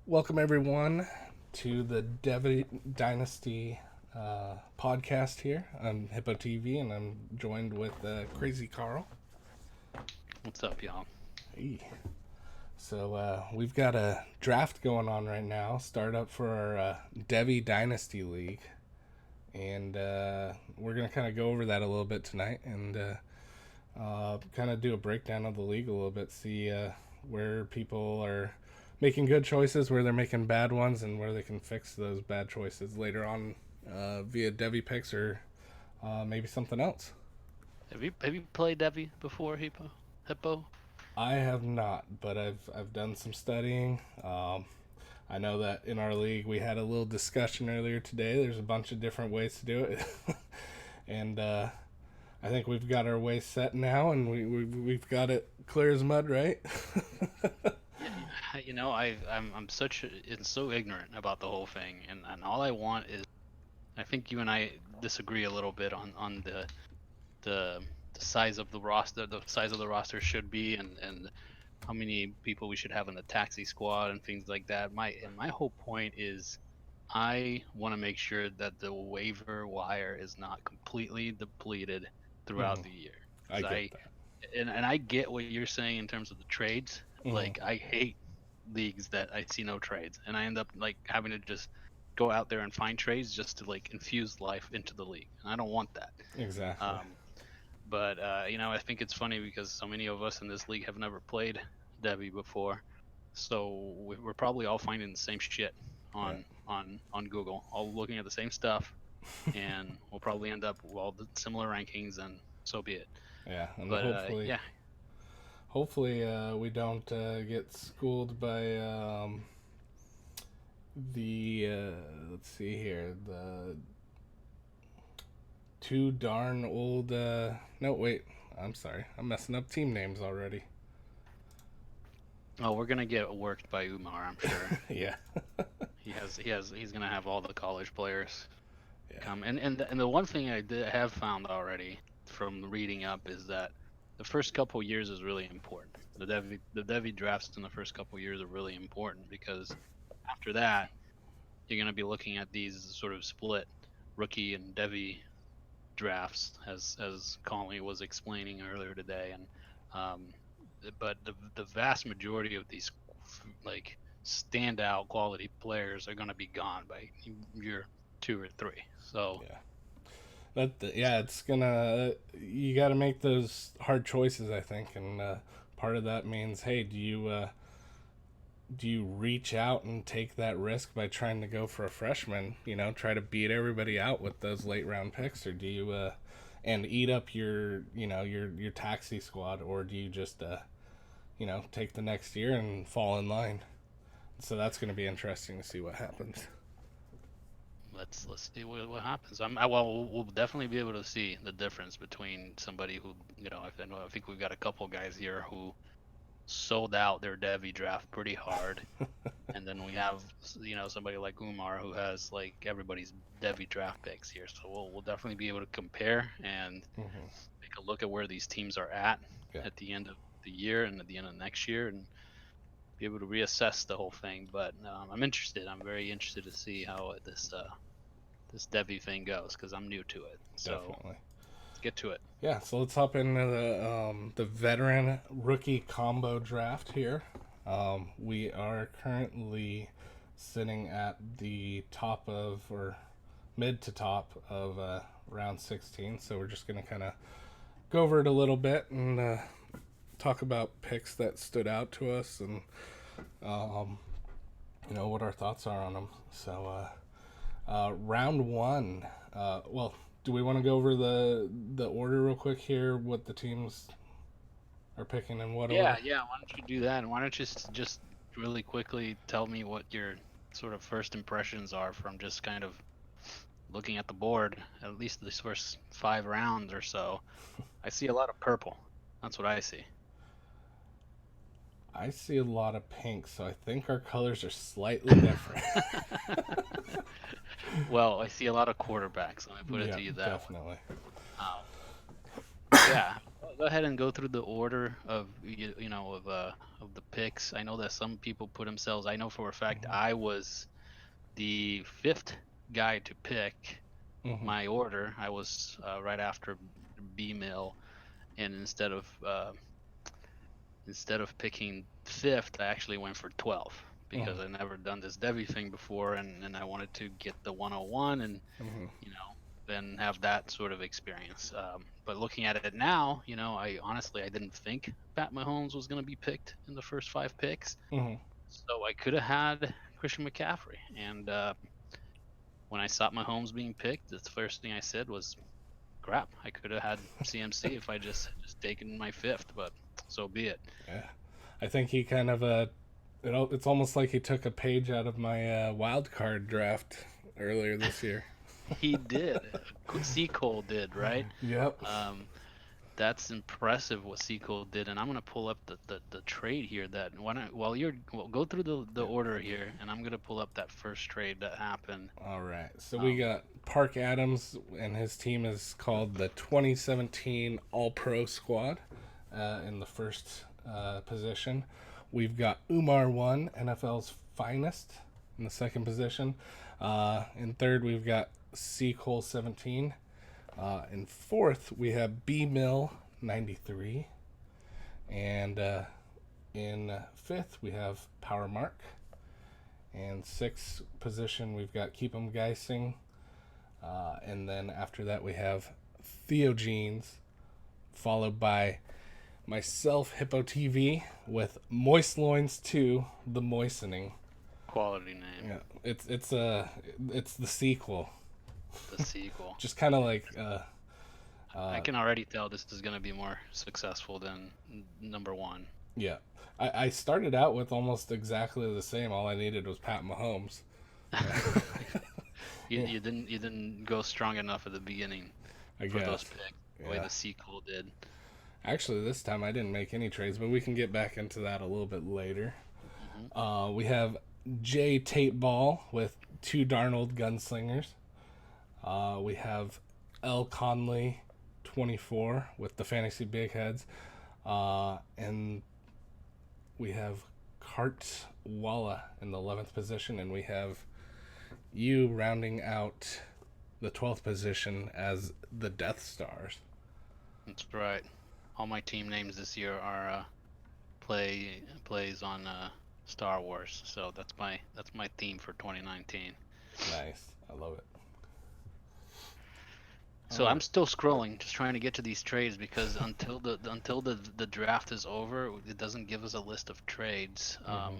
Welcome everyone to the Devy Dynasty podcast here on Hippo TV, and I'm joined with Crazy Carl. What's up, y'all? Hey. So we've got a draft going on right now. Start up for our Devy Dynasty League, and we're gonna kind of go over that a little bit tonight, and kind of do a breakdown of the league a little bit. See where people are making good choices, where they're making bad ones, and where they can fix those bad choices later on via Devy picks or maybe something else. Have you played Devy before, Hippo? Hippo? I have not, but I've done some studying. I know that in our league we had a little discussion earlier today. There's a bunch of different ways to do it, and I think we've got our way set now, and we've got it clear as mud, right? I'm so ignorant about the whole thing, and all I want is, I think you and I disagree a little bit on the size of the size of the roster should be, and how many people we should have in the taxi squad and things like that. My whole point is, I want to make sure that the waiver wire is not completely depleted Mm-hmm. throughout the year. I 'Cause get I that. and I get what you're saying in terms of the trades. Mm-hmm. Like, I hate leagues that I see no trades, and I end up like having to just go out there and find trades just to like infuse life into the league, and I don't want that. Exactly. Um, but I think it's funny because so many of us in this league have never played Debbie before, so we're probably all finding the same shit Right. on Google, all looking at the same stuff, and we'll probably end up with all the similar rankings, and so be it. Yeah, and But hopefully, yeah, we don't get schooled by the let's see here, the too darn old. No, wait. I'm sorry. I'm messing up team names already. oh, we're gonna get worked by Umar, I'm sure. Yeah. He's gonna have all the college players Yeah. come, and the one thing I did have found already from reading up is that the first couple years is really important. The Devi drafts in the first couple years are really important because after that you're going to be looking at these sort of split rookie and Devi drafts, as Conley was explaining earlier today, and um, but the vast majority of these like standout quality players are going to be gone by year 2 or 3. So Yeah. Yeah, it's gonna. You got to make those hard choices, I think, and part of that means, hey, do you reach out and take that risk by trying to go for a freshman? You know, try to beat everybody out with those late round picks, or do you and eat up your your taxi squad, or do you just take the next year and fall in line? So that's going to be interesting to see what happens. let's see what happens. We'll definitely be able to see the difference between somebody who, I think we've got a couple guys here who sold out their Devi draft pretty hard, and then we have somebody like Umar who has like everybody's Devi draft picks here. So we'll definitely be able to compare and Mm-hmm. take a look at where these teams are Yeah, at the end of the year and at the end of next year, and be able to reassess the whole thing. But I'm interested. I'm very interested to see how this Devi thing goes because I'm new to it. So definitely. let's get to it. Yeah, so let's hop into the veteran rookie combo draft here. We are currently sitting at the top of, or mid to top of round 16. So we're just going to kind of go over it a little bit and talk about picks that stood out to us and um, what our thoughts are on them. So round one. Well, do we want to go over the order real quick here? What the teams are picking in what Yeah, order? yeah. Why don't you do that? And why don't you just really quickly tell me what your sort of first impressions are from just kind of looking at the board, at least these first 5 rounds or so. I see a lot of purple. That's what I see. I see a lot of pink, so I think our colors are slightly different. Well, I see a lot of quarterbacks. Let me put it Yeah, to you that way. definitely. Um, yeah, go ahead and go through the order of of the picks. I know that some people put themselves. I know for a fact Mhm. I was the fifth guy to pick Mhm. my order. I was right after B Mill, and instead of picking fifth, I actually went for 12 because Mhm. I never done this Devy thing before, and I wanted to get the 101 and Mhm. then have that sort of experience. But looking at it now, I honestly I didn't think Pat Mahomes was going to be picked in the first five picks, Mhm. so I could have had Christian McCaffrey. And when I saw Mahomes being picked, the first thing I said was, "Crap! I could have had CMC if I just taken my fifth, but so be it." Yeah. I think he kind of it's almost like he took a page out of my wild card draft earlier this year. He did. C. Cole did, right? Yep. Um, that's impressive what C. Cole did, and I'm gonna pull up the trade here. That while you're go through the Yeah. order here, and I'm gonna pull up that first trade that happened. All right. So we Um, got Park Adams, and his team is called the 2017 All Pro Squad in the first position. We've got Umar One, NFL's finest, in the second position. In third, we've got C. Cole 17. In fourth, we have B. Mill 93. And in fifth, we have Power Mark. And sixth position, we've got Keep 'em Geising. And then after that, we have Theogenes, followed by myself, Hippo TV, with Moist Loins 2, The Moistening. Quality name, Yeah, it's the sequel. the sequel. Just kind of like I can already tell this is gonna be more successful than number one. yeah. I started out with almost exactly the same. All I needed was Pat Mahomes. you, Yeah, you didn't go strong enough at the beginning I for those guess. picks, the way Yeah. the sequel did. Actually, this time I didn't make any trades, but we can get back into that a little bit later. Hmm. We have Jay Tate Ball with two Darnold Gunslingers. We have L. Conley, 24, with the Fantasy Big Heads. And we have Kart Walla in the 11th position, and we have you rounding out the 12th position as the Death Stars. That's right. All my team names this year are plays on Star Wars. So that's my theme for 2019. Nice. I love it. So All I'm right. still scrolling, just trying to get to these trades because until the draft is over, it doesn't give us a list of trades. Mm-hmm.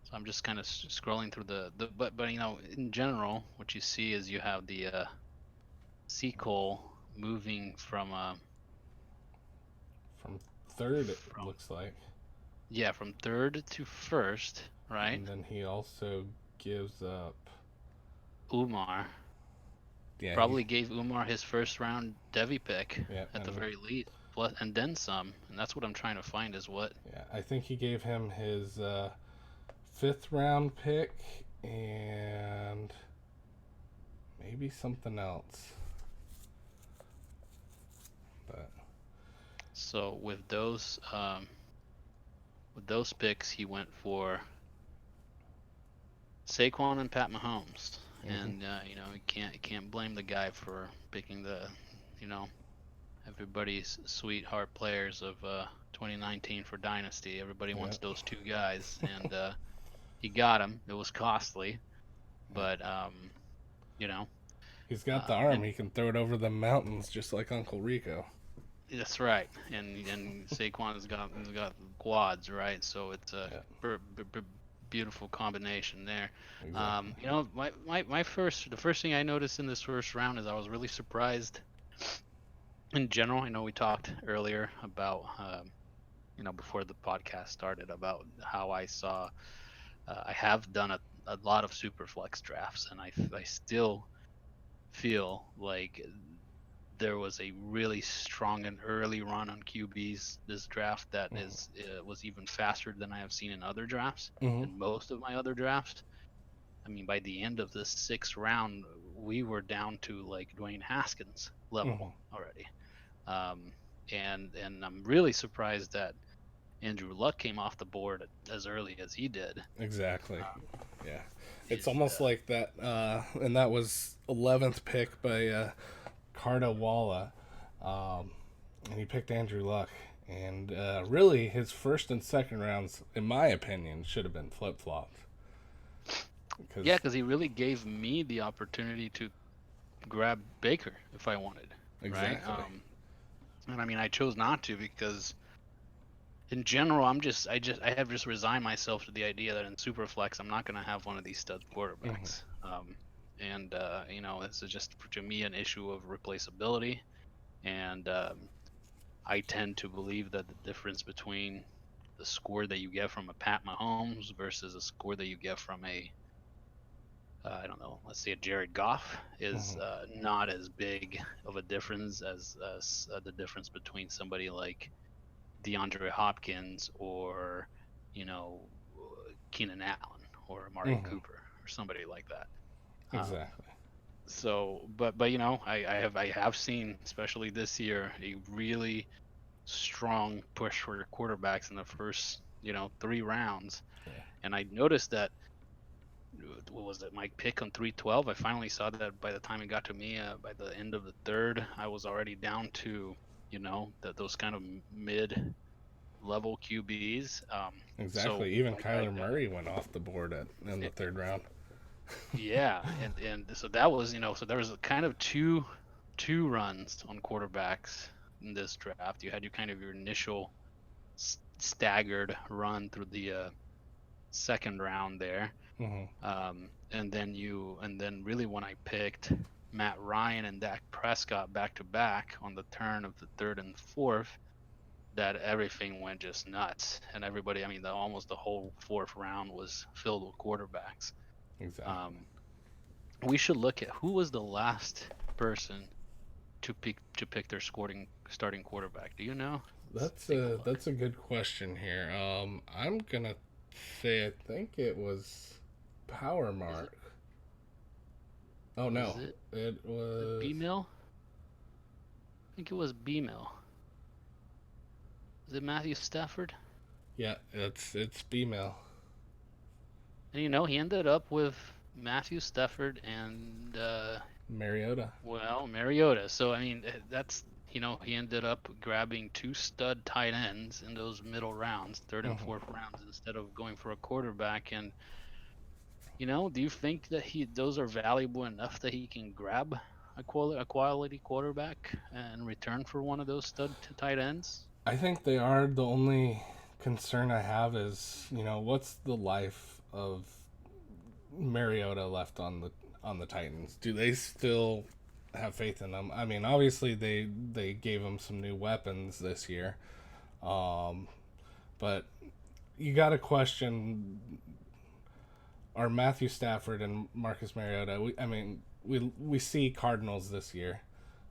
So I'm just kind of scrolling through the but in general, what you see is you have the Sequel moving from From third, it from looks like. yeah, from third to first, right? And then he also gives up. Umar Yeah, probably gave Umar his first round Devy pick yeah, at the and very least, plus and then some, and that's what I'm trying to find is what. yeah, I think he gave him his fifth round pick and maybe something else. But So with those picks, he went for Saquon and Pat Mahomes, mm-hmm. and you can't blame the guy for picking the you know everybody's sweetheart players of 2019 for Dynasty. Everybody Yeah, wants those two guys, and he got them. It was costly, yeah. but you know, He's got the arm. and He can throw it over the mountains just like Uncle Rico. that's right. And Saquon has got quads, right? So it's a Yeah, beautiful combination there. exactly. The first thing I noticed in this first round is I was really surprised. In general, I know we talked earlier about before the podcast started about how I saw I have done a lot of super flex drafts, and I still feel like there was a really strong and early run on QBs this draft that Mm-hmm. is was even faster than I have seen in other drafts. Mm-hmm. In most of my other drafts, I mean, by the end of the sixth round, we were down to like Dwayne Haskins Mm-hmm. level already. Um, and I'm really surprised that Andrew Luck came off the board as early as he did. Exactly. Yeah. It's He's almost like that, and that was 11th pick by Carta Walla, um, and he picked Andrew Luck. And really, his first and second rounds, in my opinion, should have been flip flopped. Yeah, because he really gave me the opportunity to grab Baker if I wanted, right? Exactly. And I mean, I chose not to because in general, I have just resigned myself to the idea that in Superflex, I'm not going to have one of these stud Mm-hmm. quarterbacks. And this is just to me an issue of replaceability. And I tend to believe that the difference between the score that you get from a Pat Mahomes versus a score that you get from a I don't know, let's say a Jared Goff is Mm-hmm. not as big of a difference as the difference between somebody like DeAndre Hopkins or, you know, Keenan Allen or Amari Mm-hmm. Cooper or somebody like that. Um, Exactly. but I have seen, especially this year, a really strong push for quarterbacks in the first 3 rounds, Yeah. and I noticed that what was it, my pick on 312. I finally saw that by the time it got to me, by the end of the third, I was already down to those kind of mid level QBs. So Exactly. Even I Kyler Murray went off the board in the third round. yeah, and so that was so there was a kind of two runs on quarterbacks in this draft. You had your kind of your initial staggered run through the second round there. Mm-hmm. And then really when I picked Matt Ryan and Dak Prescott back to back on the turn of the third and fourth, that everything went just nuts. And everybody, I mean, almost the whole fourth round was filled with quarterbacks. Exactly. Um, we should look at who was the last person to pick their starting quarterback. Do you know? Let's That's take a a look. that's a good question here. I'm gonna say I think it was Power Is it Mark. Oh was no, it it was it was B Mill? I think it was B Mill. Is it Matthew Stafford? yeah. It's female. And he ended up with Matthew Stafford and Mariota. well, Mariota. So I mean, that's he ended up grabbing two stud tight ends in those middle rounds, third and Mm-hmm. fourth rounds, instead of going for a quarterback. And do you think that he those are valuable enough that he can grab a quality quarterback in return for one of those stud tight ends? I think they are. The only concern I have is what's the life of Mariota left on the Titans? Do they still have faith in them? I mean, obviously they gave him some new weapons this year, um, but you got to question are Matthew Stafford and Marcus Mariota. We see Cardinals this year.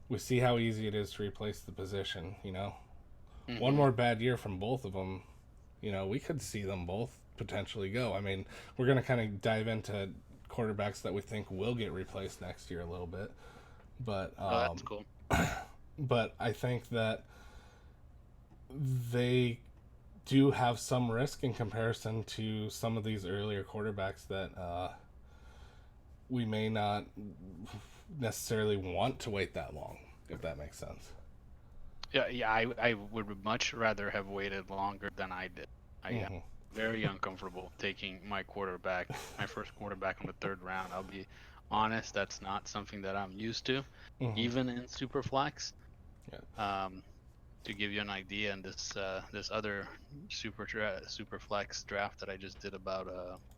We see how easy it is to replace the position. One Mm-hmm. more bad year from both of them, we could see them both potentially go. I mean, we're going to kind of dive into quarterbacks that we think will get replaced next year a little bit, but Oh, that's cool. but I think that they do have some risk in comparison to some of these earlier quarterbacks that we may not necessarily want to wait that long, if that makes sense. Yeah, yeah. I would much rather have waited longer than I did. I am Mm-hmm. very uncomfortable taking my first quarterback in the third round. I'll be honest, that's not something that I'm used to, Mm-hmm. even in Superflex. Yeah. Um, to give you an idea, in this other Superflex draft that I just did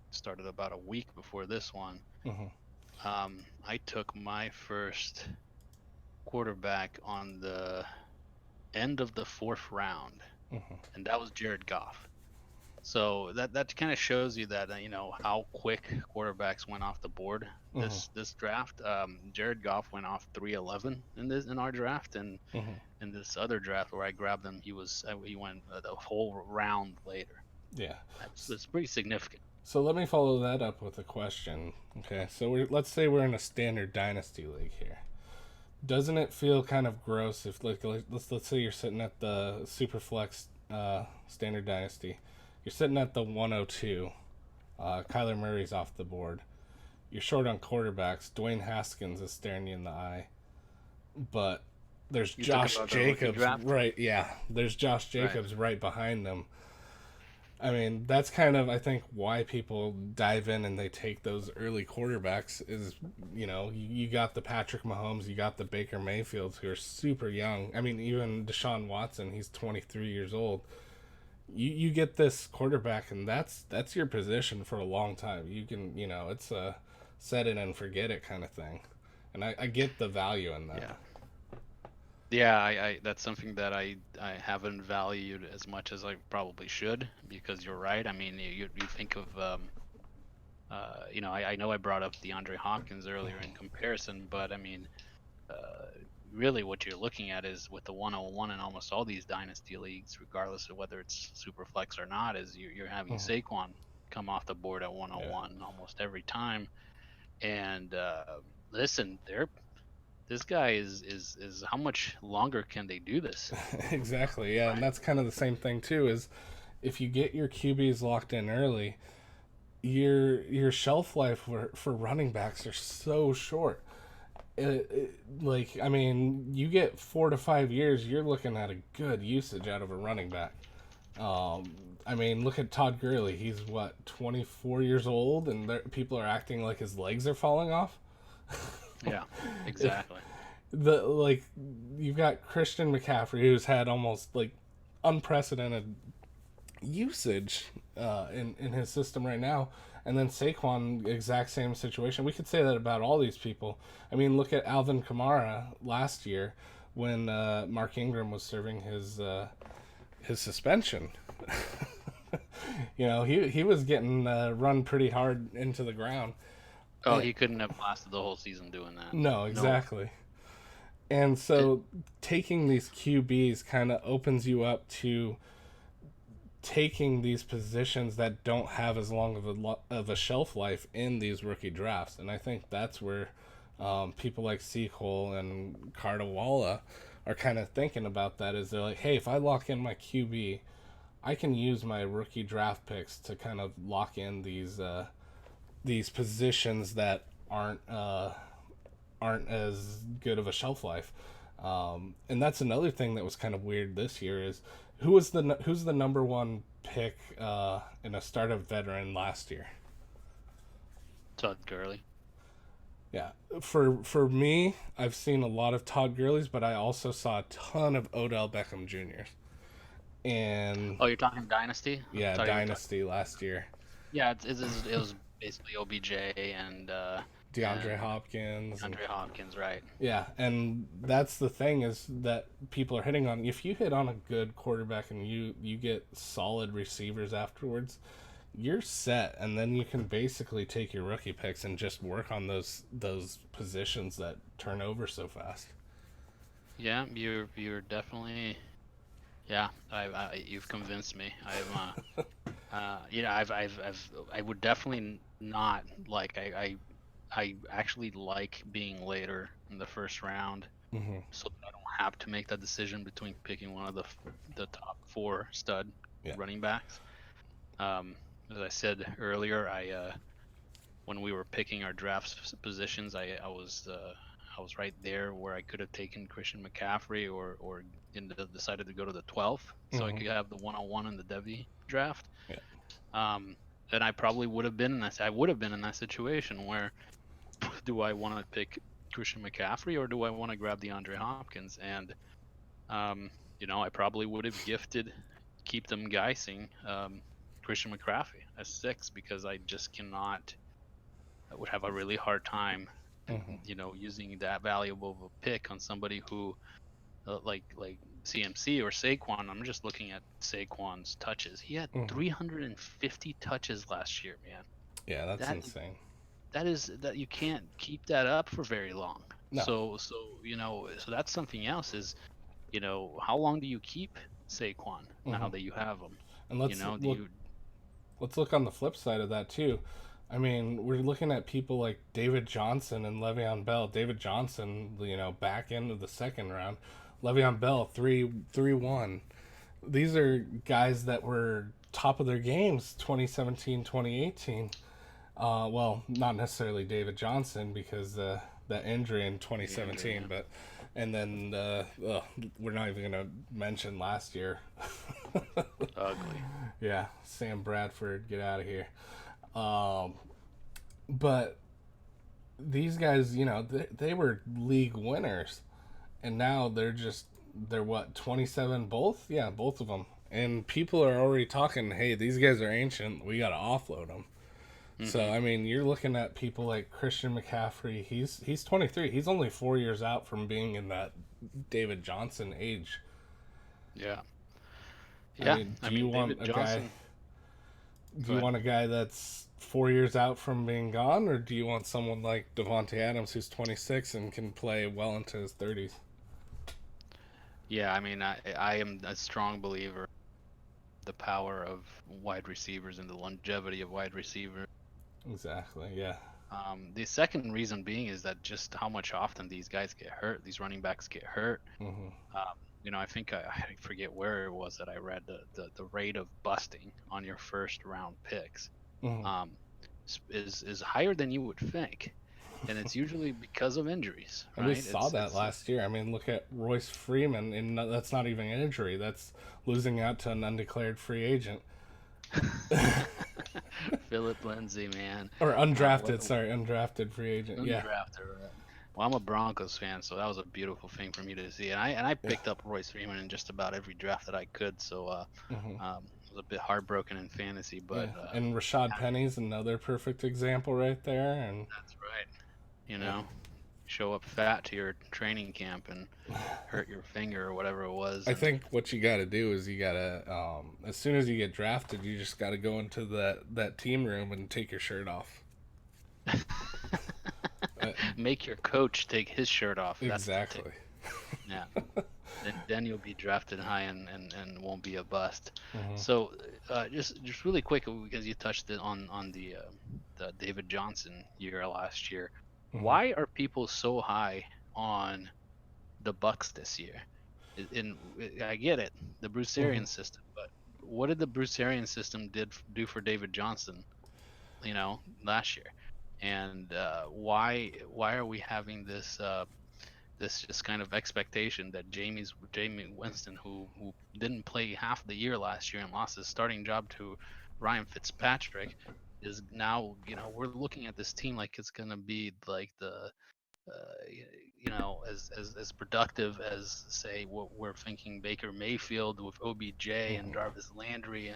started about a week before this one. Mm-hmm. I took my first quarterback on the end of the fourth round, Mm-hmm. and that was Jared Goff. So that kind of shows you that how quick quarterbacks went off the board Mm-hmm. this draft. Jared Goff went off 311 in our draft, and Mm-hmm. in this other draft where I grabbed him, he went the whole round later. Yeah. That's pretty significant. So let me follow that up with a question. Okay, so let's say we're in a standard dynasty league here. doesn't it feel kind of gross if let's say you're sitting at the Superflex Standard Dynasty, you're sitting at the 102, Kyler Murray's off the board, you're short on quarterbacks, Dwayne Haskins is staring you in the eye, but there's You talking Josh about the rookie Jacobs draft? right, yeah, there's Josh Right. Jacobs right behind them. I mean, that's kind of, I think, why people dive in and they take those early quarterbacks is, you got the Patrick Mahomes, you got the Baker Mayfields who are super young. I mean, even Deshaun Watson, he's 23 years old. You get this quarterback, and that's your position for a long time. You can, it's a set it and forget it kind of thing. And I get the value in that. Yeah. Yeah, I that's something that I haven't valued as much as I probably should, because you're right. I mean, you think of I know I brought up DeAndre Hopkins earlier in comparison, but I mean, really what you're looking at is with the 101 in almost all these dynasty leagues, regardless of whether it's super flex or not, is you're having Mhm. Saquon come off the board at Yeah. 101 almost every time. And listen, this guy is how much longer can they do this? Exactly. Yeah, and Right. that's kind of the same thing too. Is if you get your QBs locked in early, your shelf life for running backs are so short. Like, I mean, you get 4 to 5 years, you're looking at a good usage out of a running back. I mean, look at Todd Gurley. He's what, 24 years old, and people are acting like his legs are falling off. Yeah, exactly. The like, you've got Christian McCaffrey, who's had almost like unprecedented usage in his system right now. And then Saquon, exact same situation. We could say that about all these people. I mean, look at Alvin Kamara last year when Mark Ingram was serving his suspension. He was getting run pretty hard into the ground. Oh, And, he couldn't have lasted the whole season doing that. no, No. exactly. And It, so taking these QBs kind of opens you up to taking these positions that don't have as long of a shelf life in these rookie drafts, and I think that's where people like Seacole and Cardawalla are kind of thinking about that. Is they're like, hey, if I lock in my QB, I can use my rookie draft picks to kind of lock in these positions that aren't as good of a shelf life. And that's another thing that was kind of weird this year is who's the number one pick in a startup veteran last year? Todd Gurley. Yeah, for me, I've seen a lot of Todd Gurley's, but I also saw a ton of Odell Beckham Jr.'s. And Oh, you're talking Dynasty? I yeah, thought you were talking. Dynasty last year, Yeah, it was basically OBJ DeAndre and Hopkins, and Andre Hopkins, right? yeah, and that's the thing is that people are hitting on. If you hit on a good quarterback and you get solid receivers afterwards, you're set, and then you can basically take your rookie picks and just work on those positions that turn over so fast. Yeah, you're definitely. Yeah, you've convinced me. I would definitely not like. I actually like being later in the first round, Mm-hmm. so that I don't have to make that decision between picking one of the top four stud Yeah. running backs. Um, as I said earlier, I when we were picking our draft positions, I was right there where I could have taken Christian McCaffrey or decided to go to the 12th, so I Mm-hmm. could have the 101 in the Devy draft. Yeah. Then I probably would have been in that. I would have been in that situation where, do I want to pick Christian McCaffrey or do I want to grab DeAndre Hopkins? And I probably would have gifted, keep them guessing, Christian McCaffrey at 6, because I just cannot. I would have a really hard time, Mm-hmm. using that valuable of a pick on somebody who, like CMC or Saquon. I'm just looking at Saquon's touches. He had Mm-hmm. 350 touches last year, man. Yeah, that's That insane. that you can't keep that up for very long. No. So that's something else. Is how long do you keep Saquon now Mm-hmm. that you have him? And Do you let's look on the flip side of that too. I mean, we're looking at people like David Johnson and Le'Veon Bell. David Johnson, back into the second round. Le'Veon Bell, 3-1. These are guys that were top of their games 2017, 2018. Well, not necessarily David Johnson because that injury in The injury, 2017, yeah. but and then we're not even gonna mention last year. Ugly. Yeah, Sam Bradford, get out of here. Um, but these guys, they were league winners, and now they're what, 27 both? Yeah, both of them. And people are already talking, hey, these guys are ancient. We got to offload them. So Hmm. I mean, you're looking at people like Christian McCaffrey. He's 23. He's only 4 years out from being in that David Johnson age. Yeah. I Yeah. mean, I mean, David Johnson. Do Go you ahead. want a guy that's 4 years out from being gone, or do you want someone like Devonte Adams who's 26 and can play well into his 30s? Yeah. I mean, I am a strong believer in the power of wide receivers and the longevity of wide receivers. Exactly. Yeah. The second reason being is that just how much often these guys get hurt, these running backs get hurt. Hmm. I think I forget where it was that I read the rate of busting on your first round picks Hmm. um, is higher than you would think, and it's usually because of injuries, And we right? saw that It's last year. I mean, look at Royce Freeman, and that's not even an injury. That's losing out to an undeclared free agent. Philip Lindsay, man. Or What undrafted, sorry, undrafted free agent. Yeah. undrafted. Right? Well, I'm a Broncos fan, so that was a beautiful thing for me to see. And I Yeah. picked up Royce Freeman in just about every draft that I could. So Hmm. I was a bit heartbroken in fantasy, but Yeah. And Rashad Penny's another perfect example right there. And that's right. You yeah. know, show up fat to your training camp and hurt your finger or whatever it was, I and think what you got to do is you got to, as soon as you get drafted, you just got to go into that team room and take your shirt off. Uh, make your coach take his shirt off. That's the tip. exactly. Yeah. Then you'll be drafted high and won't be a bust. Hmm. So just really quick because you touched it on the David Johnson year last year. Hmm. Why are people so high on the Bucks this year? In I get it, the Bruce Hmm. Arians system, but what did the Bruce Arians system do for David Johnson? Last year, and why are we having this just kind of expectation that Jamie Winston, who didn't play half the year last year and lost his starting job to Ryan Fitzpatrick, is now, we're looking at this team like it's gonna be like as productive as, say, what we're thinking Baker Mayfield with OBJ and Hmm. Jarvis Landry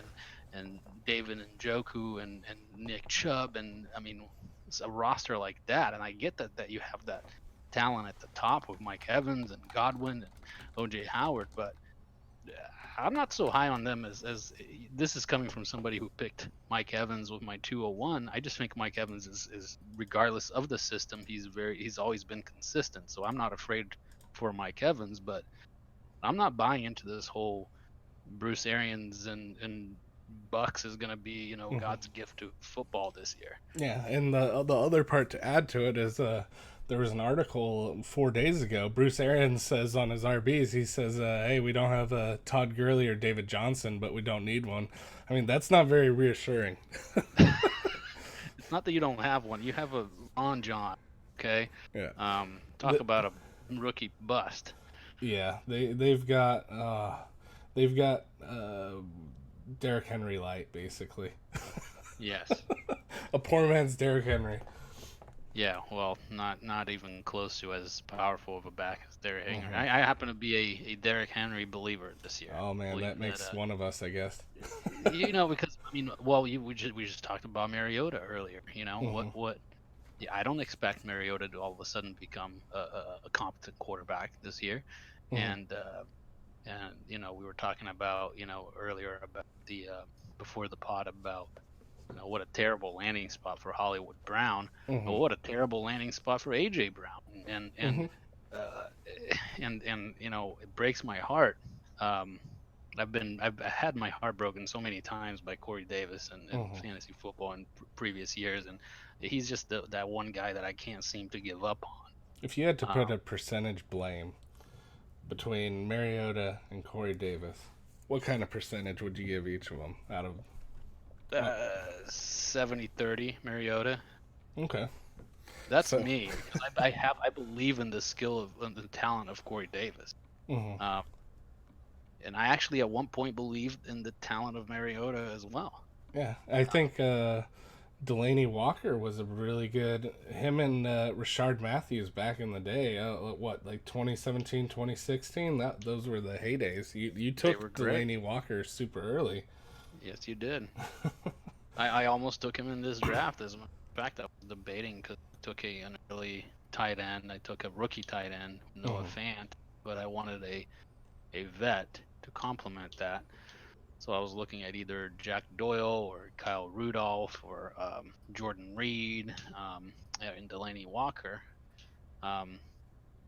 and David Njoku and Nick Chubb, and I mean, it's a roster like that. And I get that you have that talent at the top with Mike Evans and Godwin and OJ Howard, but I'm not so high on them as this is coming from somebody who picked Mike Evans with my 201. I just think Mike Evans is regardless of the system, he's always been consistent. So I'm not afraid for Mike Evans, but I'm not buying into this whole Bruce Arians and Bucks is going to be, Hmm. God's gift to football this year. Yeah, and the other part to add to it is there was an article 4 days ago. Bruce Arians says on his RBs, he says, "Hey, we don't have Todd Gurley or David Johnson, but we don't need one." I mean, that's not very reassuring. It's not that you don't have one. You have a Ron John, okay? Yeah. Talk about a rookie bust. Yeah, they've got Derrick Henry light basically, Yes. a poor man's Derrick Henry. Yeah, well, not even close to as powerful of a back as Derrick Henry. Hmm. I happen to be a Derrick Henry believer this year. Oh man, Believe that that, makes one of us, I guess. because I mean, well, we just talked about Mariota earlier. Hmm. What? Yeah, I don't expect Mariota to all of a sudden become a competent quarterback this year, Hmm. and we were talking about earlier about the before the pod about what a terrible landing spot for Hollywood Brown, but Hmm. what a terrible landing spot for AJ Brown, and and Hmm. uh, and it breaks my heart. Um, I've had my heart broken so many times by Corey Davis and Hmm. fantasy football in previous years, and he's just that one guy that I can't seem to give up If you had to on. put a percentage blame between Mariota and Corey Davis, what kind of percentage would you give each of them out of? Uh, 70-30 Mariota. okay, That's so. me because I believe in the skill of and the talent of Corey Davis. Hmm. Um, and I actually at one point believed in the talent of Mariota as well. Yeah, I think Delaney Walker was a really good. Him and Rashard Matthews back in the day. What, like 2017, 2016? Those were the heydays. You They were took great. Delaney Walker super early. Yes, you did. I almost took him in this draft. As a matter of fact, I was debating because I took an early tight end. I took a rookie tight end, Noah Hmm. Fant, but I wanted a vet to complement that. So I was looking at either Jack Doyle or Kyle Rudolph or Jordan Reed and Delaney Walker. Um,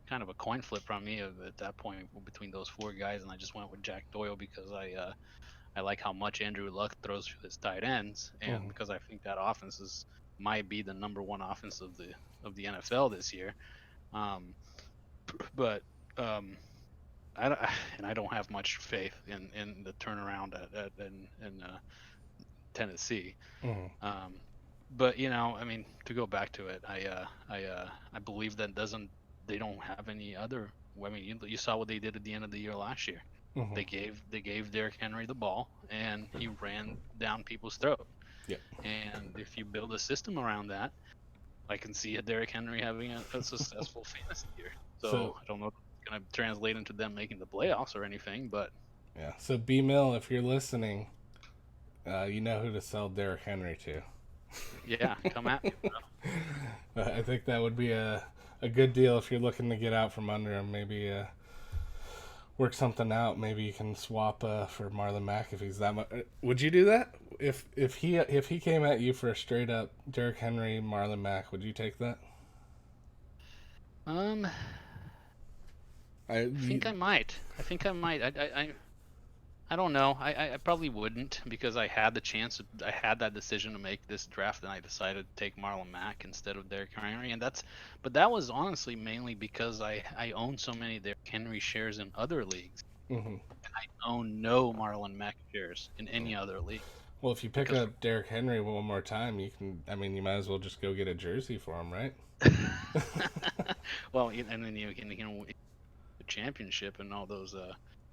Kind of a coin flip from me at that point between those four guys, and I just went with Jack Doyle because I like how much Andrew Luck throws to his tight ends, and Hmm. because I think that offense might be the number one offense of the NFL this year. Um, but um, I don't, and I don't have much faith in the turnaround in Tennessee. Hmm. Um, but I mean, to go back to it, I believe that doesn't they don't have any other. I mean, you saw what they did at the end of the year last year. Hmm. They gave Derrick Henry the ball, and he ran down people's throat. Yep. And if you build a system around that, I can see a Derrick Henry having a successful fantasy year. So So I don't know if it's going to translate into them making the playoffs or anything, but yeah. So B Mill, if you're listening, you know who to sell Derrick Henry to. yeah, come at me, bro. I think that would be a good deal if you're looking to get out from under him. Maybe work something out. Maybe you can swap for Marlon Mack if he's that much. Would you do that if he came at you for a straight up Derrick Henry Marlon Mack? Would you take that? Um, I I think you, I might. I think I might. I don't know. I probably wouldn't because I had the chance. I had that decision to make this draft, and I decided to take Marlon Mack instead of Derrick Henry. But that was honestly mainly because I own so many Derrick Henry shares in other leagues. hmm. I own no Marlon Mack shares in any other league Well, if you pick because up Derrick Henry one more time, you can. I mean, you might as well just go get a jersey for him, right? well, and then you can win the championship and all those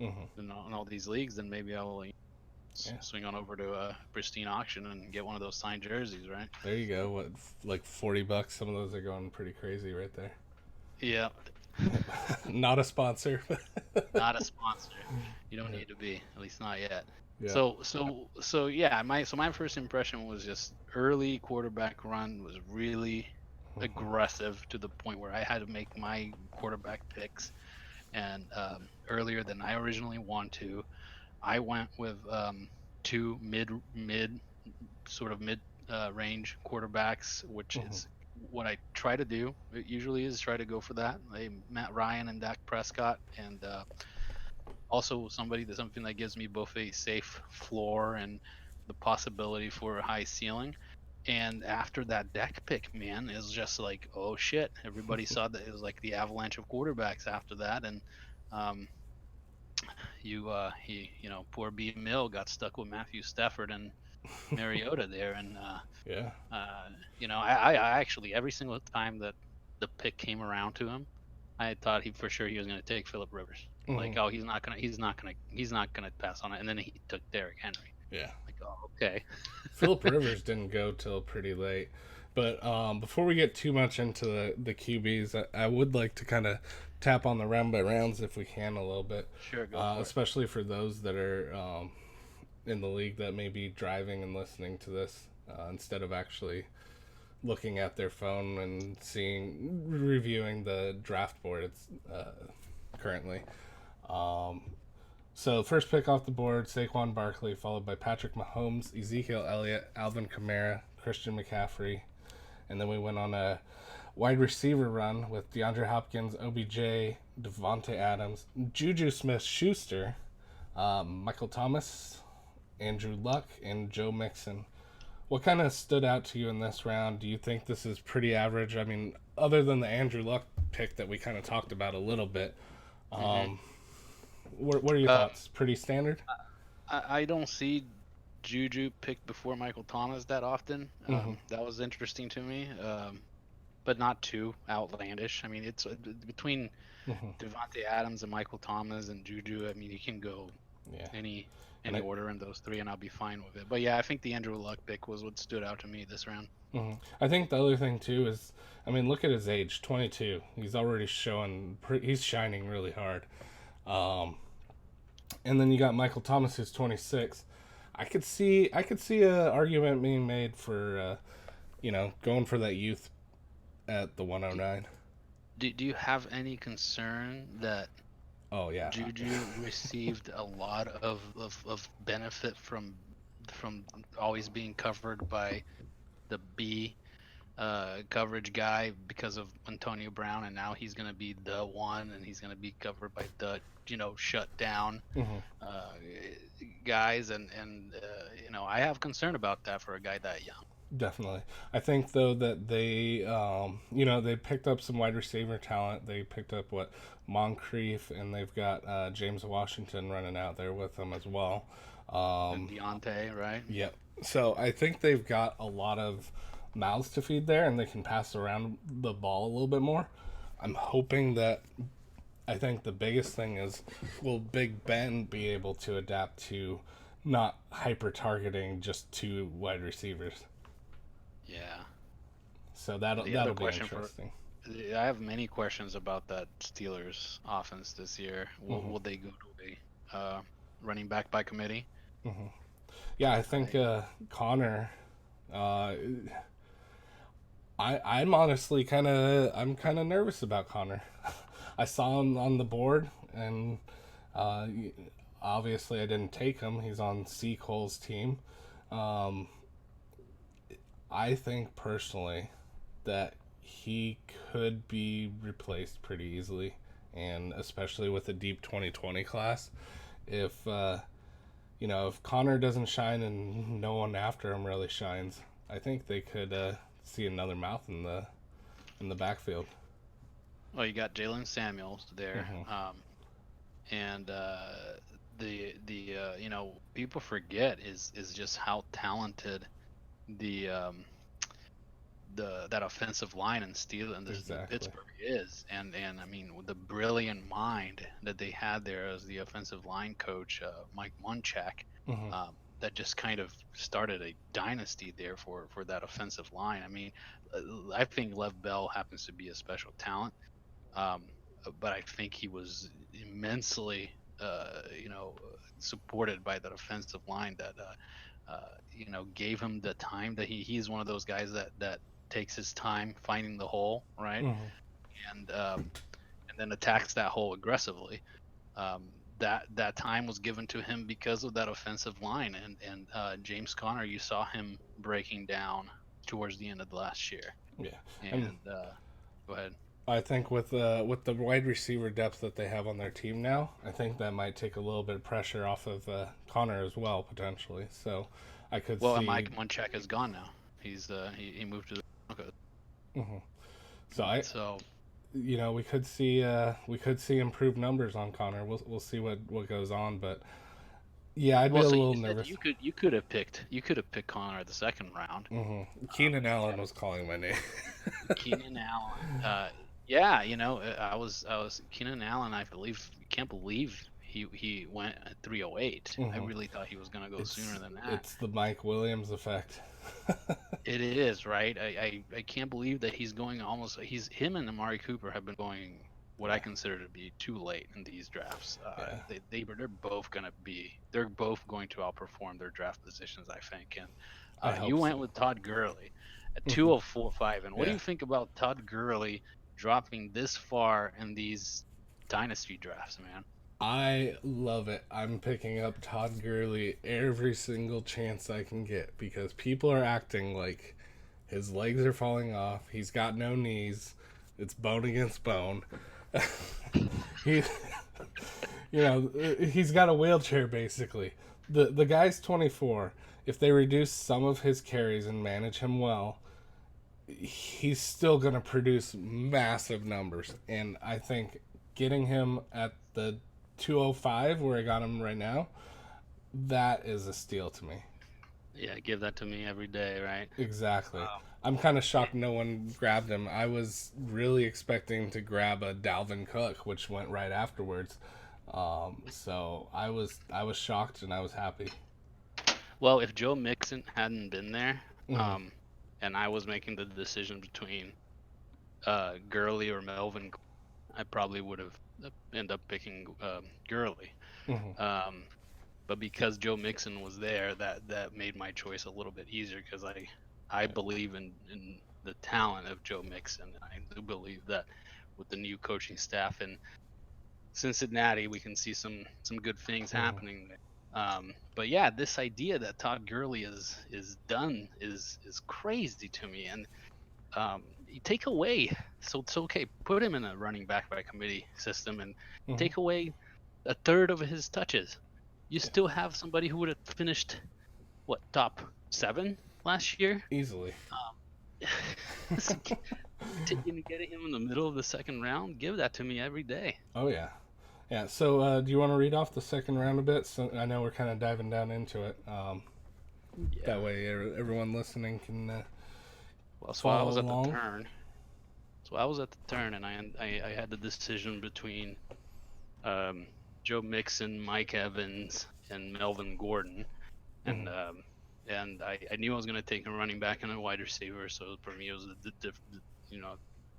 Hmm. in all these leagues, then maybe I will Yeah. swing on over to a pristine auction and get one of those signed jerseys, right? There you go. What, like $40? Some of those are going pretty crazy right there. Yeah, Not a sponsor. not a sponsor. You don't need to be, at least not yet. Yeah. So yeah, my first impression was just early quarterback run was really Hmm. aggressive to the point where I had to make my quarterback picks and earlier than I originally wanted to. I went with two mid sort of mid range quarterbacks, which Hmm. is what I try to do. It usually is try to go for that. Matt Ryan and Dak Prescott, and also something that gives me both a safe floor and the possibility for a high ceiling. And after that deck pick, man, is just like, oh shit! Everybody saw that it was like the avalanche of quarterbacks after that, and um, poor B Mill got stuck with Matthew Stafford and Mariota there, and Yeah. I actually every single time that the pick came around to him, I thought for sure he was going to take Philip Rivers. Hmm. Like, oh, he's not gonna pass on it, and then he took Derrick Henry. Yeah. Like, oh, okay. Philip Rivers didn't go till pretty late. But before we get too much into the QBs, I would like to kind of tap on the round by rounds if we can a little bit, Sure, go for it. especially for those that are in the league that may be driving and listening to this instead of actually looking at their phone and reviewing the draft board it's currently. Um, so first pick off the board, Saquon Barkley, followed by Patrick Mahomes, Ezekiel Elliott, Alvin Kamara, Christian McCaffrey, and then we went on a wide receiver run with DeAndre Hopkins, OBJ, Devontae Adams, Juju Smith-Schuster, Michael Thomas, Andrew Luck, and Joe Mixon. What kind of stood out to you in this round? Do you think this is pretty average? I mean, other than the Andrew Luck pick that we kind of talked about a little bit, Hmm. um, what are your thoughts? Pretty standard? I don't see Juju picked before Michael Thomas that often. Mm-hmm. That was interesting to me, but not too outlandish. I mean, it's between Mm-hmm. Devontae Adams and Michael Thomas and Juju. I mean, you can go Yeah. any And any order in those three, and I'll be fine with it. But yeah, I think the Andrew Luck pick was what stood out to me this round. I think the other thing too is, I mean, look at his age, 22. He's already he's shining really hard. Um, and then you got Michael Thomas, who's 26. I could see a argument being made for, going for that youth at the Do, 109. do you have any concern that Oh yeah, Juju received a lot of benefit from always being covered by the B coverage guy because of Antonio Brown, and now he's going to be the one, and he's going to be covered by the shut down hmm uh, guys, and I have concern about that for a guy that young. definitely. I think though that they picked up some wide receiver talent. They picked up what Moncrief, and they've got James Washington running out there with them as well. And Um, Deontay, right? Yep. So I think they've got a lot of mouths to feed there, and they can pass around the ball a little bit more. I'm hoping that. I think the biggest thing is, will Big Ben be able to adapt to not hyper targeting just two wide receivers? Yeah. So that'll The other that'll be question for interesting. I have many questions about that Steelers offense this year. hmm Will they go to a running back by committee? hmm Yeah, I think I, Connor. Uh, I'm kind of nervous about Connor. I saw him on the board, and uh, obviously I didn't take him. He's on C. Cole's team. Um, I think personally that he could be replaced pretty easily, and especially with the deep 2020 class. If if Connor doesn't shine and no one after him really shines, I think they could see another mouth in the backfield. well, you got Jalen Samuels there, hmm and people forget is just how talented the that offensive line in Steel and this Exactly. Pittsburgh is, and I mean with the brilliant mind that they had there as the offensive line coach, Mike Munchak, hmm that just kind of started a dynasty there for that offensive line. I mean, I think Lev Bell happens to be a special talent, um, but I think he was immensely, supported by that offensive line that gave him the time that he's one of those guys that takes his time finding the hole, right? hmm And then attacks that hole aggressively. That time was given to him because of that offensive line, and James Conner, you saw him breaking down towards the end of the last year. Yeah, and And go ahead. I think with the wide receiver depth that they have on their team now, I think that might take a little bit of pressure off of Connor as well potentially. So I could Well, and see. Mike Munchak is gone now. He moved to the Broncos. hmm So I So we could see improved numbers on Connor. We'll see what goes on, but yeah, I'd be well, a so little you said nervous. you could have picked Connor at the second round. Keenan You Allen had was calling my name. Keenan Allen. Yeah, I was Keenan Allen. I believe can't believe he went at 308. I hmm really thought he was gonna go It's sooner than that. it's the Mike Williams effect. It is right. I can't believe that he's going almost. He's him and Amari Cooper have been going what I Yeah, consider to be too late in these drafts. yeah. They're both going to outperform their draft positions, I think. And I you hope went so. with Todd Gurley at hmm 204.5. And what do Yeah, you think about Todd Gurley dropping this far in these dynasty drafts, man? I love it. I'm picking up Todd Gurley every single chance I can get because people are acting like his legs are falling off. He's got no knees. It's bone against bone. he He's got a wheelchair basically. The guy's 24. If they reduce some of his carries and manage him well, he's still going to produce massive numbers. And I think getting him at the 205 where I got him right now, that is a steal to me. Yeah, give that to me every day, right? Exactly. I'm kind of shocked no one grabbed him. I was really expecting to grab a Dalvin Cook, which went right afterwards. So I was shocked and I was happy. Well, if Joe Mixon hadn't been there, Mhm. and I was making the decision between Gurley or Melvin, I probably would have ended up picking Gurley. Mhm. Um, but because Joe Mixon was there, that made my choice a little bit easier because I believe in the talent of Joe Mixon. I do believe that with the new coaching staff in Cincinnati, we can see some good things Mhm. happening there. But yeah, this idea that Todd Gurley is done is crazy to me. And you take away, so it's okay, put him in a running back by committee system and Mhm. take away a third of his touches. You Yeah. still have somebody who would have finished what, top 7 last year. Easily. So taking and getting him in the middle of the second round, give that to me every day. Oh yeah. Yeah. So do you want to read off the second round a bit? So I know we're kind of diving down into it. Yeah. That way everyone listening can Well, so I was follow at the along. turn. So I was at the turn, and I had the decision between um, Joe Mixon, Mike Evans, and Melvin Gordon, and Mhm. I knew I was going to take a running back and a wide receiver. So for me, it was you know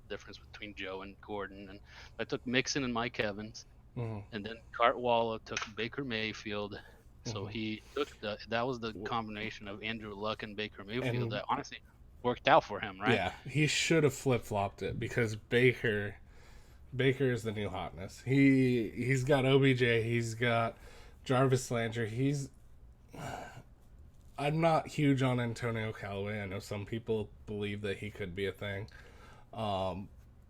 difference between Joe and Gordon, and I took Mixon and Mike Evans, Mhm. and then Cartwalla took Baker Mayfield. So Mhm. he took that was the combination of Andrew Luck and Baker Mayfield And that honestly worked out for him, right? yeah, he should have flip flopped it because Baker is the new hotness. He's got OBJ. He's got Jarvis Landry. I'm not huge on Antonio Callaway. I know some people believe that he could be a thing. Um,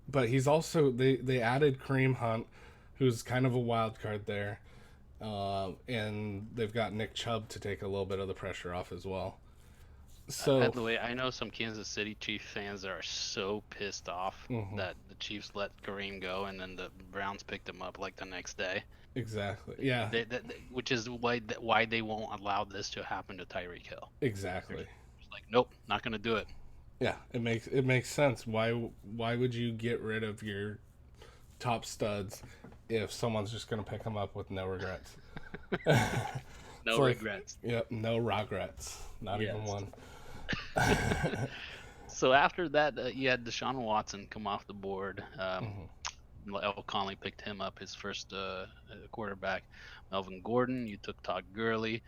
but he's also they added Kareem Hunt, who's kind of a wild card there, and they've got Nick Chubb to take a little bit of the pressure off as well. By So, the way, I know some Kansas City Chiefs fans that are so pissed off mhm, that the Chiefs let Kareem go and then the Browns picked him up like the next day. exactly, yeah, Which is why they won't allow this to happen to Tyreek Hill. They're exactly, just like, nope, not gonna do it. yeah. It makes sense. Why would you get rid of your top studs if someone's just gonna pick them up with no regrets? It's No like, regrets. yep, no regrets, not even Yes. one. So after that, you had Deshaun Watson come off the board. Mhm. L. Conley picked him up, his first quarterback. Melvin Gordon, you took Todd Gurley.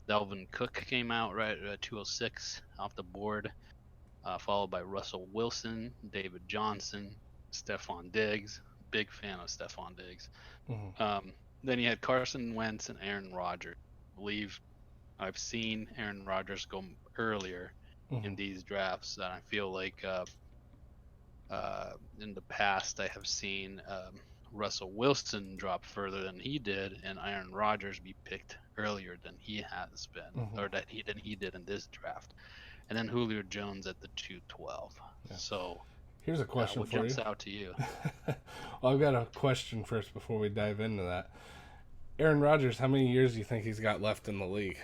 Dalvin Cook came out right at 206 off the board, followed by Russell Wilson, David Johnson, Stephon Diggs. Big fan of Stephon Diggs. Mhm. Um, then you had Carson Wentz and Aaron Rodgers. I believe I've seen Aaron Rodgers go earlier in Mhm. these drafts, and I feel like in the past I have seen Russell Wilson drop further than he did, and Aaron Rodgers be picked earlier than he has been, Mhm. or than he did in this draft. And then Julio Jones at the 212. Yeah. So, Here's a question what for jumps you. out to you? Well, I've got a question first before we dive into that. Aaron Rodgers, how many years do you think he's got left in the league?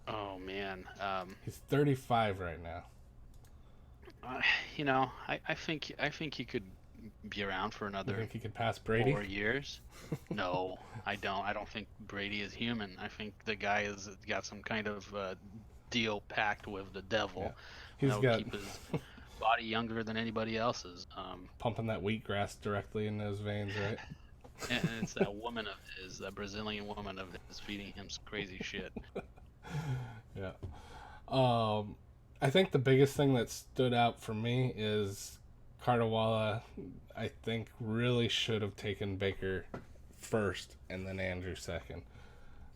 Oh man, He's 35 right now. uh, I think he could be around for You another think he could pass Brady? 4 years. No, I don't. I don't think Brady is human. I think the guy has got some kind of deal packed with the Yeah. devil that He's will got keep his body younger than anybody else's. pumping that wheatgrass directly into his veins, right? And it's that woman of his, that Brazilian woman of his, feeding him some crazy shit. Yeah. Um, I think the biggest thing that stood out for me is Cardawala. I think really should have taken Baker first and then Andrew second.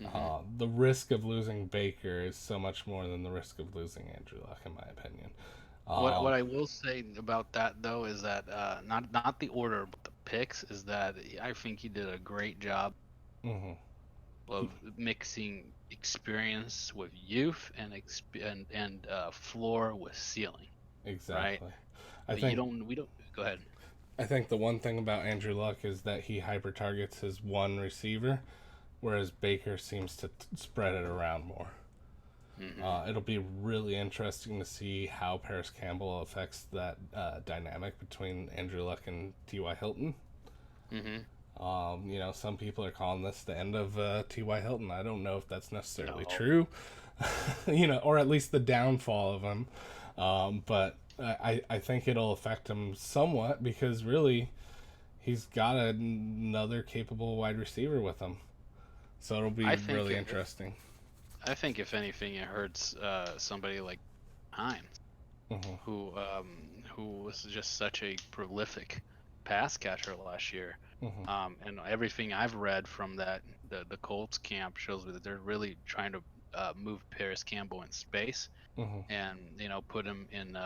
Hmm. The risk of losing Baker is so much more than the risk of losing Andrew Luck, in my opinion. What Um, I will say about that though is that not the order, but the picks is that I think he did a great job Mm-hmm. of mixing experience with youth and floor with ceiling, right? Exactly. I But you think don't. We don't. Go ahead. I think the one thing about Andrew Luck is that he hyper targets his one receiver, whereas Baker seems to spread it around more. Hmm. It'll be really interesting to see how Paris Campbell affects that dynamic between Andrew Luck and T.Y. Hilton. Hmm. Some people are calling this the end of T.Y. Hilton. I don't know if that's necessarily No. true, or at least the downfall of him. But I think it'll affect him somewhat because really he's got another capable wide receiver with him. So it'll be I think really if interesting. I think if anything, it hurts somebody like Hines, Hmm. who was just such a prolific pass catcher last year. Hmm. And everything I've read from the Colts camp shows me that they're really trying to move Paris Campbell in space Hmm. and put him in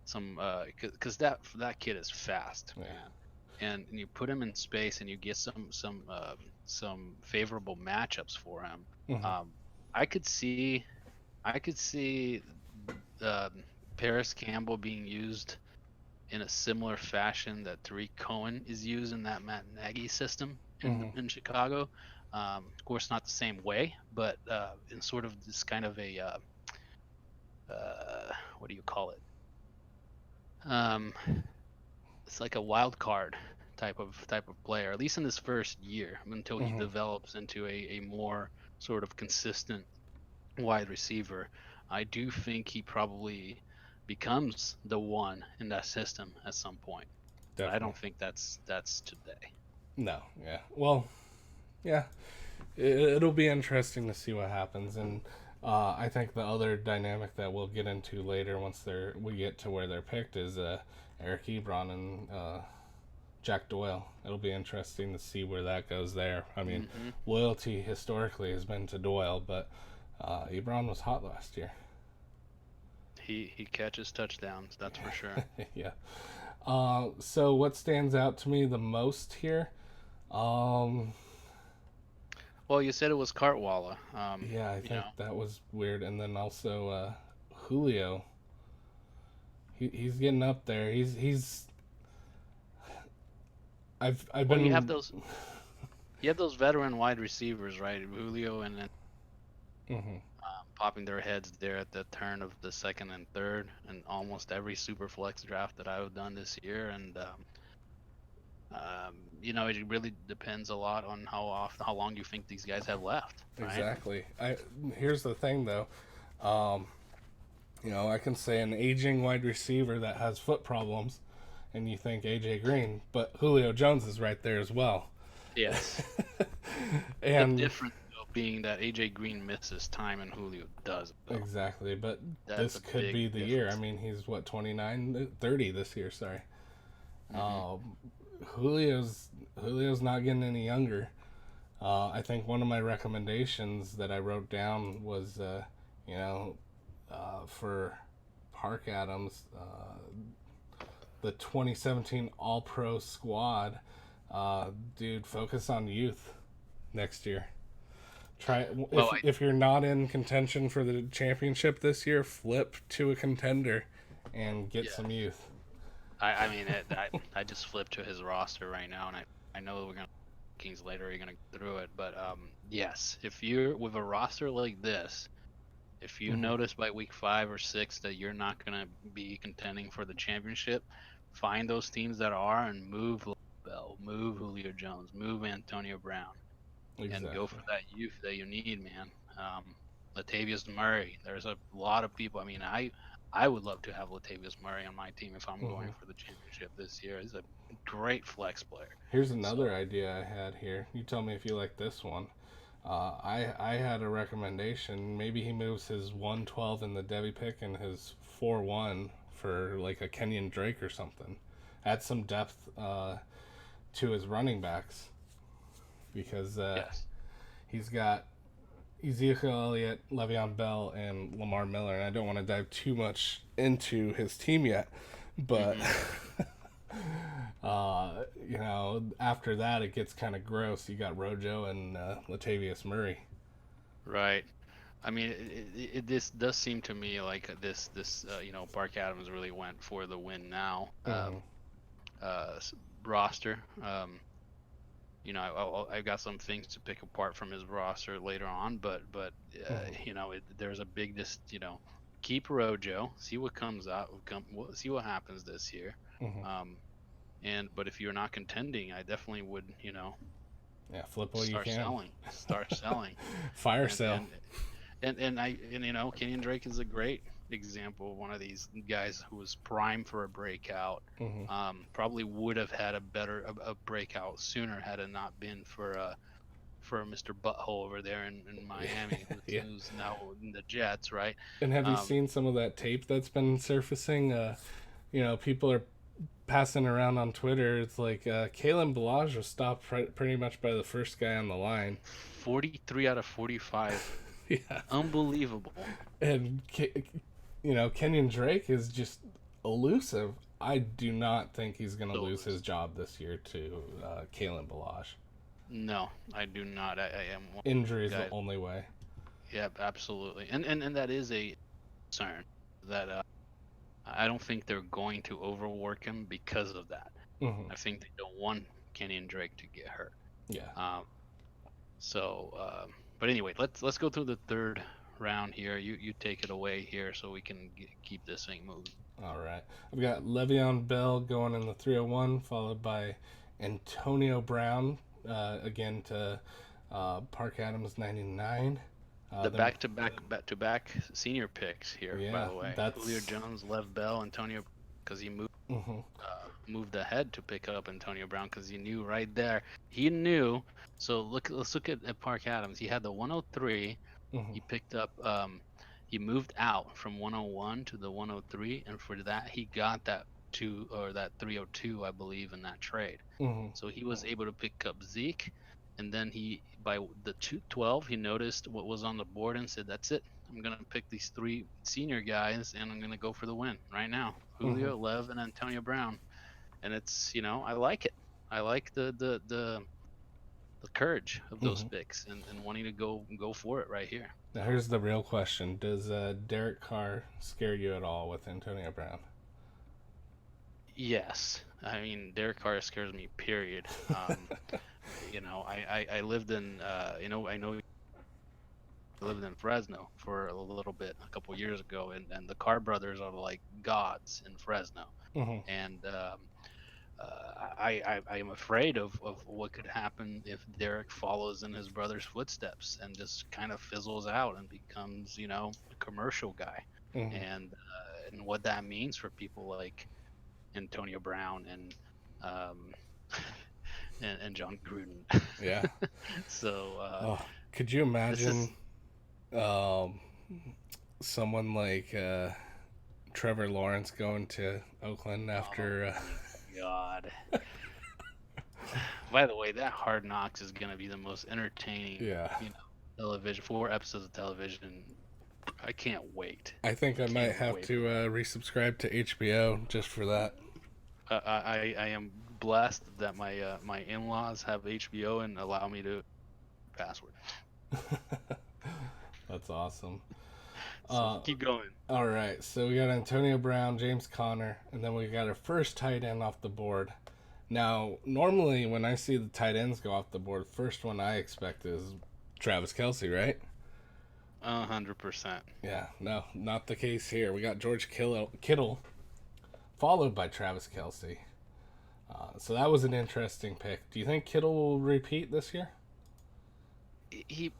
some because that kid is fast, Yeah. man. And you put him in space and you get some favorable matchups for him. Hmm. Um, I could see I could see Paris Campbell being used in a similar fashion that Tariq Cohen is used in that Matt Nagy system Hmm. in Chicago. Of course, not the same way, but in sort of this kind of a what do you call it? Um, it's like a wild card type of player, at least in his first year, until he Hmm. develops into a more sort of consistent wide receiver. I do think he probably becomes the one in that system at some point, but I Definitely. don't think that's today. No. Yeah. Well. Yeah. It'll be interesting to see what happens, and I think the other dynamic that we'll get into later once we get to where they're picked is Eric Ebron and Jack Doyle. It'll be interesting to see where that goes there. I mean, Hmm. loyalty historically has been to Doyle, but Ebron was hot last year. He catches touchdowns, that's for sure. Yeah. So what stands out to me the most here? Um, Well, you said it was Cartwalla. yeah, I You think know, that was weird, and then also Julio. He's getting up there. He's I've well, been. you have those veteran wide receivers, right? Julio and then Hmm. popping their heads there at the turn of the second and third, and almost every super flex draft that I've done this year, and it really depends a lot on how long you think these guys have left, right? Exactly. Here's the thing though. Um, I can say an aging wide receiver that has foot problems, and you think AJ Green, but Julio Jones is right there as well. Yes. The And difference though being that AJ Green misses time and Julio does though. exactly, but That's this a could big be the year. I difference. mean, he's what 29, 30 this year. Sorry. Hmm. Um, Julio's Julio's not getting any younger. I think one of my recommendations that I wrote down was, you know, for Park Adams, the 2017 All Pro squad. Dude, focus on youth next year. Try Well, if you're not in contention for the championship this year, flip to a contender and get yeah. some youth. I mean, I just flipped to his roster right now, and I know we're gonna Kings later. You're gonna go through it, but yes, if you're with a roster like this, if you Mm-hmm. notice by week 5 or 6 that you're not gonna be contending for the championship, find those teams that are and move Bell, move Julio Jones, move Antonio Brown, and go Exactly. for that youth that you need, man. Latavius Murray. There's a lot of people. I mean, I would love to have Latavius Murray on my team if I'm Mm-hmm. going for the championship this year. He's a great flex player. Here's So another idea I had here. You tell me if you like this one. I had a recommendation. Maybe he moves his 112 in the Devy pick and his 4-1 for like a Kenyon Drake or something. Add some depth to his running backs because yes. he's got Ezekiel Elliott, Le'Veon Bell, and Lamar Miller. And I don't want to dive too much into his team yet, but Hmm. After that it gets kind of gross. You got Rojo and Latavius Murray. Right. I mean, this does seem to me like Park Adams really went for the win now. Mm-hmm. Roster. I've got some things to pick apart from his roster later on, but there's a big keep Rojo, see what comes out, see what happens this year. Mm-hmm. But if you're not contending, I definitely would flip what you can. Start selling. Fire sale. Kenyon Drake is a great example of one of these guys who was primed for a breakout. Mm-hmm. Probably would have had a breakout sooner had it not been for Mr. Butthole over there in Miami, who's now in the Jets, right? And have you seen some of that tape that's been surfacing? People are passing around on Twitter. It's like Kalen Balaj was stopped pretty much by the first guy on the line. 43 out of 45. Yeah. Unbelievable. And Kenyon Drake is just elusive. I do not think he's going to lose his job this year to Kalen Balaj. No, I do not. I am. Injury is the only way. Yeah, absolutely. And that is a concern that I don't think they're going to overwork him because of that. Mm-hmm. I think they don't want Kenyon Drake to get hurt. Yeah. But anyway, let's go through the third round here. You take it away here so we can keep this thing moving. All right. I've got Le'Veon Bell going in the 301, followed by Antonio Brown again to Park Adams 99. The back-to-back senior picks here, by the way. That's... Julio Jones, Lev Bell, Antonio, because he moved ahead to pick up Antonio Brown because he knew right there. He knew. So let's look at Park Adams. He had the 103. Mm-hmm. He picked up. He moved out from 101 to the 103, and for that he got that 302, I believe, in that trade. Mm-hmm. So he was able to pick up Zeke, and then by the 212 he noticed what was on the board and said, "That's it. I'm gonna pick these three senior guys, and I'm gonna go for the win right now." Julio, Lev, and Antonio Brown, and it's I like it. I like the courage of those picks and wanting to go for it right here. Now here's the real question: does Derek Carr scare you at all with Antonio Brown? Yes, I mean Derek Carr scares me. Period. I lived in I lived in Fresno for a little bit a couple years ago, and the Carr brothers are like gods in Fresno, and I am afraid of what could happen if Derek follows in his brother's footsteps and just kind of fizzles out and becomes a commercial guy, and what that means for people like Antonio Brown and John Gruden. Yeah. So could you imagine someone like Trevor Lawrence going to Oakland after God. By the way, that Hard Knocks is going to be the most entertaining television, 4 episodes of television. I can't wait. I think I might have to resubscribe to HBO just for that. I am blessed that my in-laws have HBO and allow me to password. That's awesome. So keep going. All right, so we got Antonio Brown, James Conner, and then we got our first tight end off the board. Now, normally when I see the tight ends go off the board, first one I expect is Travis Kelce, right? 100%. Yeah, no, not the case here. We got George Kittle, followed by Travis Kelce. So that was an interesting pick. Do you think Kittle will repeat this year? He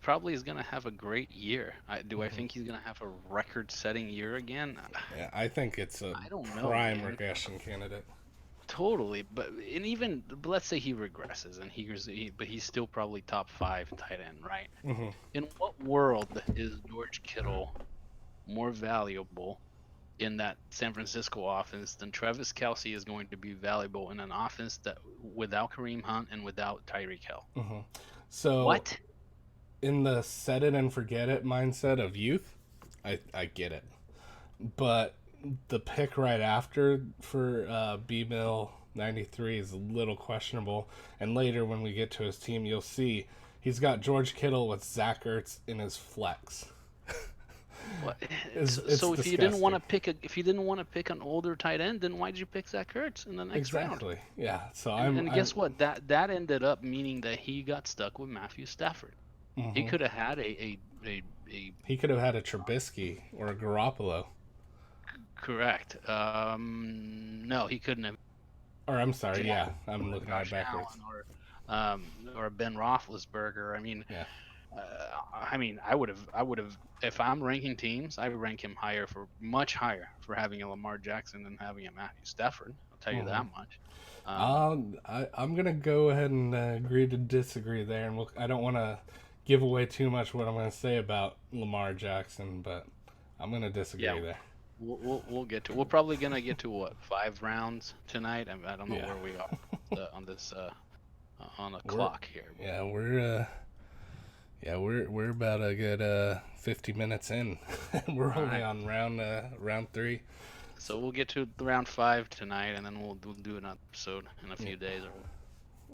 probably is going to have a great year. I think he's going to have a record-setting year again? Yeah, I think it's a prime regression candidate. Totally, but let's say he regresses and but he's still probably top 5 tight end, right? Mm-hmm. In what world is George Kittle more valuable in that San Francisco offense than Travis Kelce is going to be valuable in an offense that without Kareem Hunt and without Tyreek Hill? Mm-hmm. So what? In the set it and forget it mindset of youth, I get it, but the pick right after for B-Mill 93 is a little questionable. And later, when we get to his team, you'll see he's got George Kittle with Zach Ertz in his flex. What? It's So if you didn't want disgusting. to pick an older tight end, then why'd you pick Zach Ertz in the next round? Exactly. Yeah. So And I'm. guess what? That ended up meaning that he got stuck with Matthew Stafford. He Mhm. could have had a He could have had a Trubisky or a Garoppolo. correct. No, he couldn't have Or I'm sorry. Jack Yeah, I'm or looking at it Josh backwards. Allen or Ben Roethlisberger. Yeah. I would have if I'm ranking teams, I would rank him much higher for having a Lamar Jackson than having a Matthew Stafford. I'll tell you Mhm. that much. Um, I'm gonna go ahead and agree to disagree there, and I don't want to give away too much what I'm gonna say about Lamar Jackson, but I'm gonna yeah, disagree there. we'll get to. We're probably gonna get to what 5 rounds tonight. I don't know Yeah, where we are on this on the we're clock here. But yeah we're about a good 50 minutes in. We're all only right. on round 3. So we'll get to round 5 tonight, and then we'll do an episode in a Yeah, few days.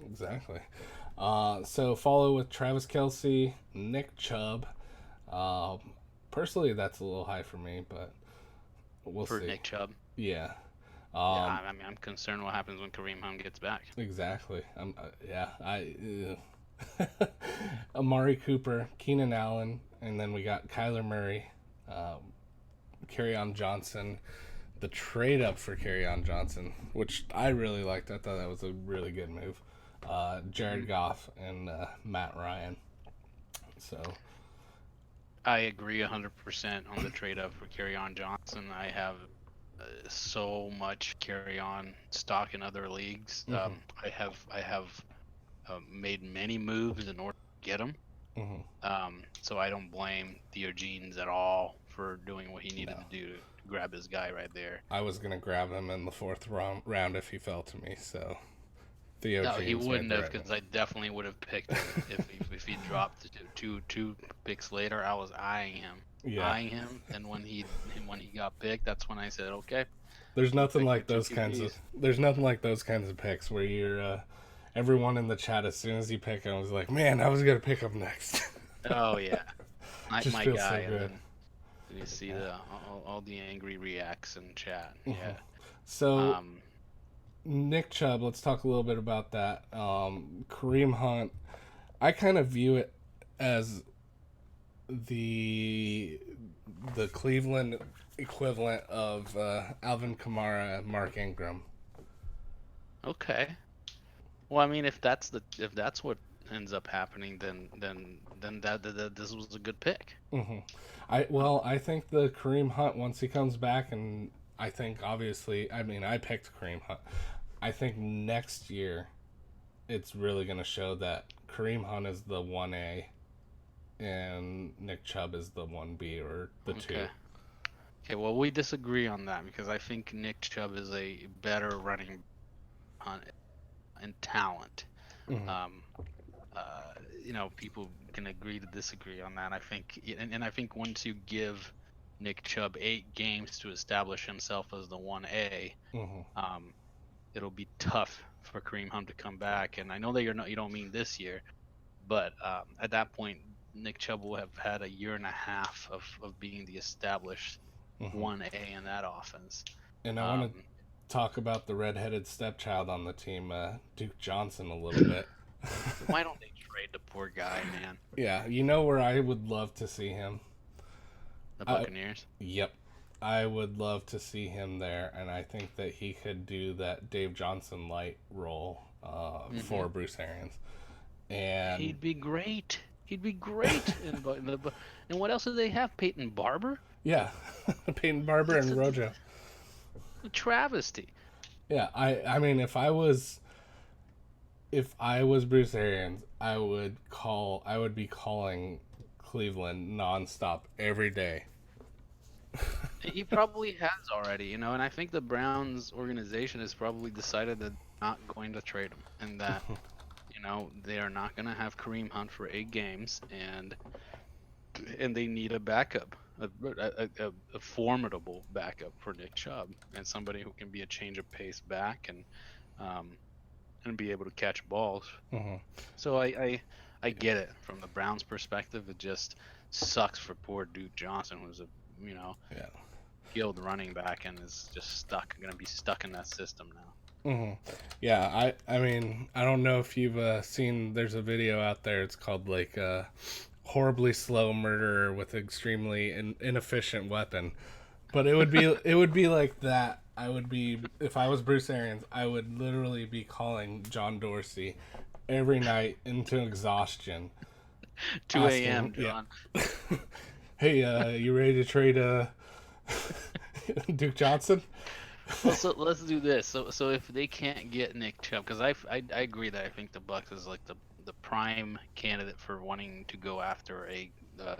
exactly. So follow with Travis Kelsey, Nick Chubb. Um, Personally, that's a little high for me, but we'll For see. Nick Chubb. Yeah. Yeah, Um, I mean, I'm concerned what happens when Kareem Hunt gets back. exactly. Yeah. Amari Cooper, Keenan Allen, and then we got Kyler Murray, on Johnson. The trade up for on Johnson, which I really liked. I thought that was a really good move. Jared Mhm. Goff and Matt Ryan. So I agree 100% on the trade up for on Johnson. I have so much on stock in other leagues. mhm, I have made many moves in order to get him. mhm. So I don't blame Diogenes at all for doing what he needed No, to do to grab his guy right there. I was gonna grab him in the fourth round if he fell to me. So Theo No, he James made wouldn't the have, right move. because I definitely would have picked him if he dropped to two picks later. I was Yeah, eyeing him, and when he got picked, that's when I said, okay, there's we'll nothing pick your like two those kinds of QBs. picks where you're everyone in the chat as soon as you pick him was like, man, I was gonna pick him next. Oh yeah, Just my feels guy, so and good. then you see Yeah. all the angry reacts in chat. hmm Yeah. So Um. Nick Chubb, let's talk a little bit about that. Kareem Hunt, I kind of view it as the the Cleveland equivalent of Alvin Kamara, Mark Ingram. Okay. Well, I mean, if that's what ends up happening, then that this was a good pick. hmm I think the Kareem Hunt once he comes back, and I think obviously, I mean, I picked Kareem Hunt. I think next year it's really going to show that Kareem Hunt is the 1A and Nick Chubb is the 1B or the 2. Okay. Okay. Well, we disagree on that because I think Nick Chubb is a better running hunt and talent. hmm Um. People can agree to disagree on that. I think, and I think once you give Nick Chubb 8 games to establish himself as the 1A, hmm um, it'll be tough for Kareem Hunt to come back. And I know that you don't mean this year, but at that point, Nick Chubb will have had a year and a half of being the established hmm 1A in that offense. And I want to Um, talk about the redheaded stepchild on the team, Duke Johnson, a little bit. why don't they trade the poor guy, man? Yeah, you know where I would love to see him? The I, Buccaneers. yep. I would love to see him there, and I think that he could do that Dave Johnson light role Hmm. for Bruce Arians. And He'd be great. He'd be great. And what else do they have? Peyton Barber? yeah, Peyton Barber That's and Rojo. a travesty. Yeah, I mean, if I was Bruce Arians, I would be calling Cleveland nonstop every day. He probably has already, and I think the Browns organization has probably decided that they're not going to trade him, and that they are not going to have Kareem Hunt for 8 games, and they need a backup, a formidable backup for Nick Chubb, and somebody who can be a change of pace back, and and be able to catch balls. Mm-hmm. So I get it from the Browns' perspective. It just sucks for poor Duke Johnson, who's a you know Yeah. skilled running back and is just going to be stuck in that system now. Mm-hmm. Yeah, I mean, I don't know if you've seen. There's a video out there. It's called like horribly slow murderer with extremely inefficient weapon. But it would be like that. I would be if I was Bruce Arians. I would literally be calling John Dorsey every night into exhaustion, 2 a.m. asking, yeah, John. hey, you ready to trade Duke Johnson? Well, so let's do this. So if they can't get Nick Chubb, because I agree that I think the Bucks is like the prime candidate for wanting to go after a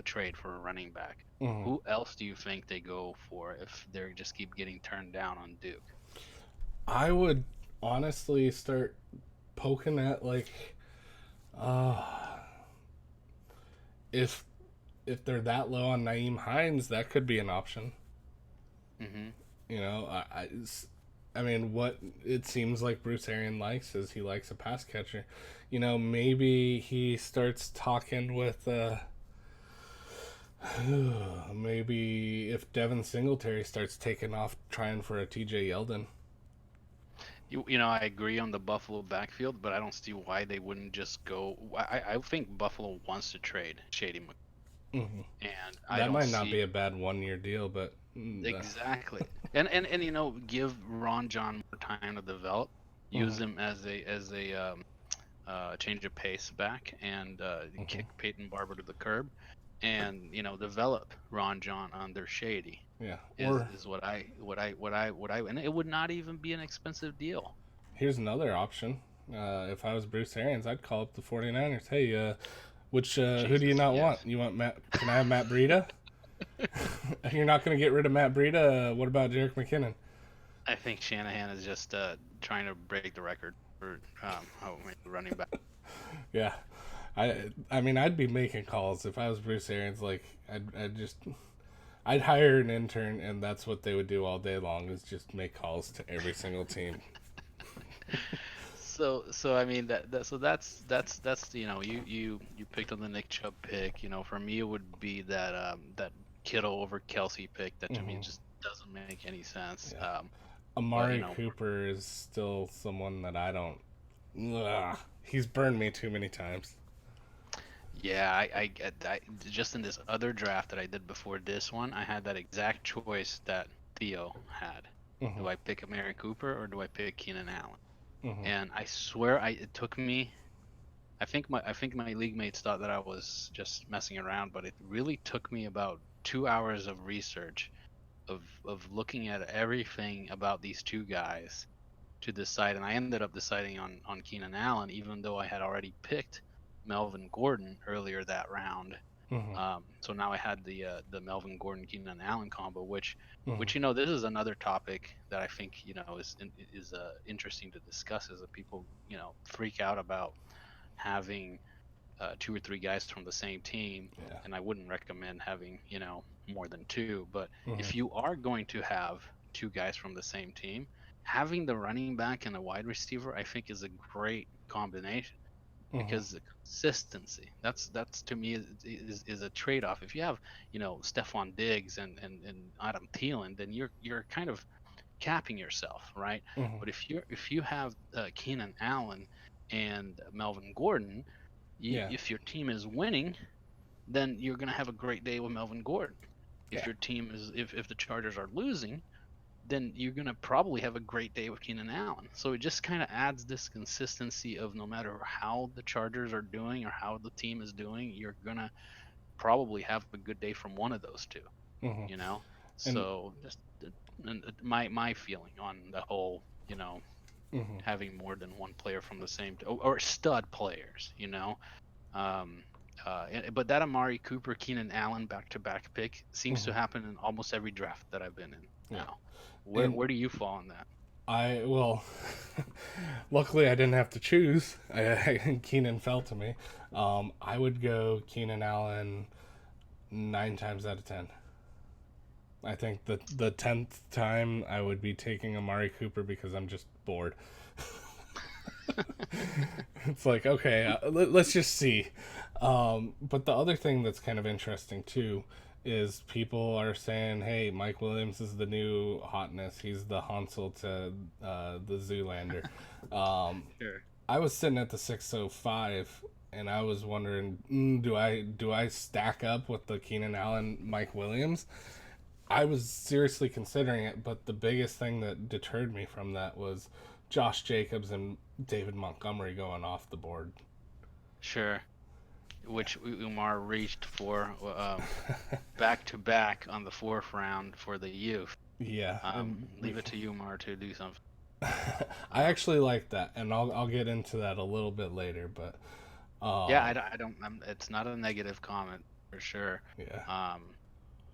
trade for a running back. Mhm. Who else do you think they go for if they just keep getting turned down on Duke? I would honestly start poking at like, uh, if they're that low on Naeem Hines, that could be an option. Hmm. You know, I mean, what it seems like Bruce Arian likes is he likes a pass catcher. You know, maybe he starts talking with, maybe if Devin Singletary starts taking off trying for a TJ Yeldon. I agree on the Buffalo backfield, but I don't see why they wouldn't just go. I think Buffalo wants to trade Shady Hmm. and I That don't might not be see a bad 1 year deal, but exactly. And give Ron John more time to develop. Use mhm, him as a change of pace back and mhm, kick Peyton Barber to the curb, and develop Ron John under Shady. yeah. Is Or is what I and it would not even be an expensive deal. here's another option. If I was Bruce Arians, I'd call up the 49ers. Hey, which who do you Jesus, not want? yes. You want Matt? Can I have Matt Breida? You're not going to get rid of Matt Breida. What about Jerick McKinnon? I think Shanahan is just trying to break the record for running back. Yeah, I mean, I'd be making calls if I was Bruce Arians. Like, I'd hire an intern, and that's what they would do all day long is just make calls to every single team. So I mean that's you picked on the Nick Chubb pick. For me it would be that Kittle over Kelsey pick that to me Hmm. just doesn't make any sense. Yeah, But Amari Cooper is still someone that I don't. Ugh, he's burned me too many times. yeah, I get that. Just in this other draft that I did before this one, I had that exact choice that Theo had. Hmm. Do I pick Amari Cooper or do I pick Keenan Allen? Hmm. And I swear it took me. I think my league mates thought that I was just messing around, but it really took me about 2 hours of research of looking at everything about these two guys to decide, and I ended up deciding on Keenan Allen, even though I had already picked Melvin Gordon earlier that round. Hmm. So now I had the Melvin Gordon Keenan Allen combo, which Hmm. which this is another topic that I think is interesting to discuss, is that people freak out about having two or three guys from the same team, Yeah. and I wouldn't recommend having more than two. But Hmm. if you are going to have two guys from the same team, having the running back and a wide receiver, I think, is a great combination Hmm. because the consistency that's to me is a trade-off. If you have Stephon Diggs and Adam Thielen, then you're kind of capping yourself, right? Hmm. But if you have Keenan Allen and Melvin Gordon, Yeah. if your team is winning, then you're going to have a great day with Melvin Gordon. If Yeah. your team is if the Chargers are losing, then you're going to probably have a great day with Keenan Allen. So it just kind of adds this consistency of no matter how the Chargers are doing or how the team is doing, you're going to probably have a good day from one of those two, Hmm. you know? And So just my feeling on the whole, hmm. having more than one player from the same or stud players, Um, but that Amari Cooper, Keenan Allen back-to-back pick seems to Hmm. happen in almost every draft that I've been in Yeah. now. Where And where do you fall on that? well, luckily I didn't have to choose. Keenan fell to me. I would go Keenan Allen 9 times out of 10. I think the 10th time I would be taking Amari Cooper because I'm just bored. It's like, okay, let's just see. But the other thing that's kind of interesting too is people are saying, hey, Mike Williams is the new hotness. He's the Hansel to the Zoolander. Um, Sure. I was sitting at the 605 and I was wondering, do I stack up with the Keenan Allen Mike Williams? I was seriously considering it, but the biggest thing that deterred me from that was Josh Jacobs and David Montgomery going off the board. Sure. Which Umar reached for back to back on the fourth round for the youth. Yeah, and Leave it to Umar to do something. I Um, actually like that, and I'll get into that a little bit later. But yeah, um, I don't. It's not a negative comment for sure. yeah, Um,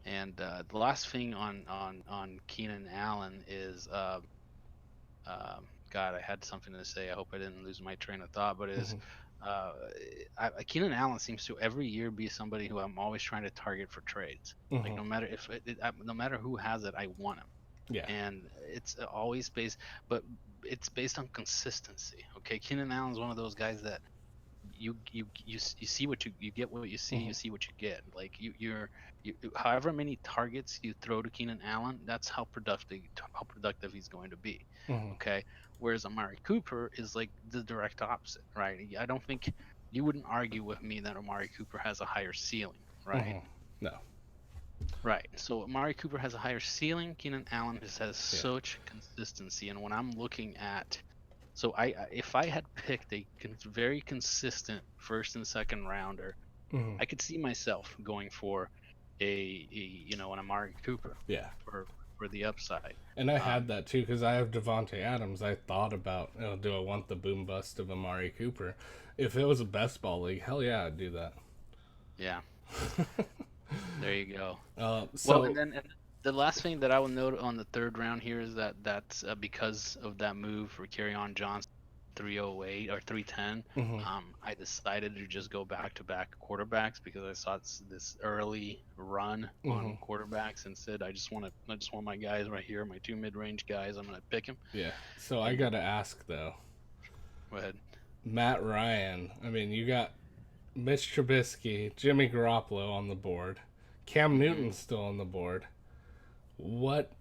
and the last thing on Keenan Allen is God, I had something to say. I hope I didn't lose my train of thought. But is hmm uh, Keenan Allen seems to every year be somebody who I'm always trying to target for trades. Like hmm no matter if no matter who has it, I want him. yeah, And it's always based, but it's based on consistency. Okay, Keenan Allen's one of those guys that you see what you get what you see, hmm you see what you get. Like you however many targets you throw to Keenan Allen, that's how productive he's going to be. hmm Okay, whereas Amari Cooper is like the direct opposite, right? I don't think you wouldn't argue with me that Amari Cooper has a higher ceiling, right? hmm no, Right. So Amari Cooper has a higher ceiling. Keenan Allen just has yeah, such consistency. And when I'm looking at, so if I had picked a very consistent first and second rounder, hmm I could see myself going for an Amari Cooper yeah. for the upside. And I had Um, that too because I have Devonte Adams. I thought about, do I want the boom bust of Amari Cooper? If it was a best ball league, hell yeah, I'd do that. yeah, there you go. Well, So, and the last thing that I will note on the third round here is that's because of that move for on Johnson 308 or 310. mhm, I decided to just go back to back quarterbacks because I saw this early run on mhm, quarterbacks and said I just want my guys right here, my two mid range guys. I'm gonna pick him. yeah. So I And gotta ask though, go ahead. Matt Ryan. I mean, you got Mitch Trubisky, Jimmy Garoppolo on the board. Cam Hmm. Newton's still on the board. What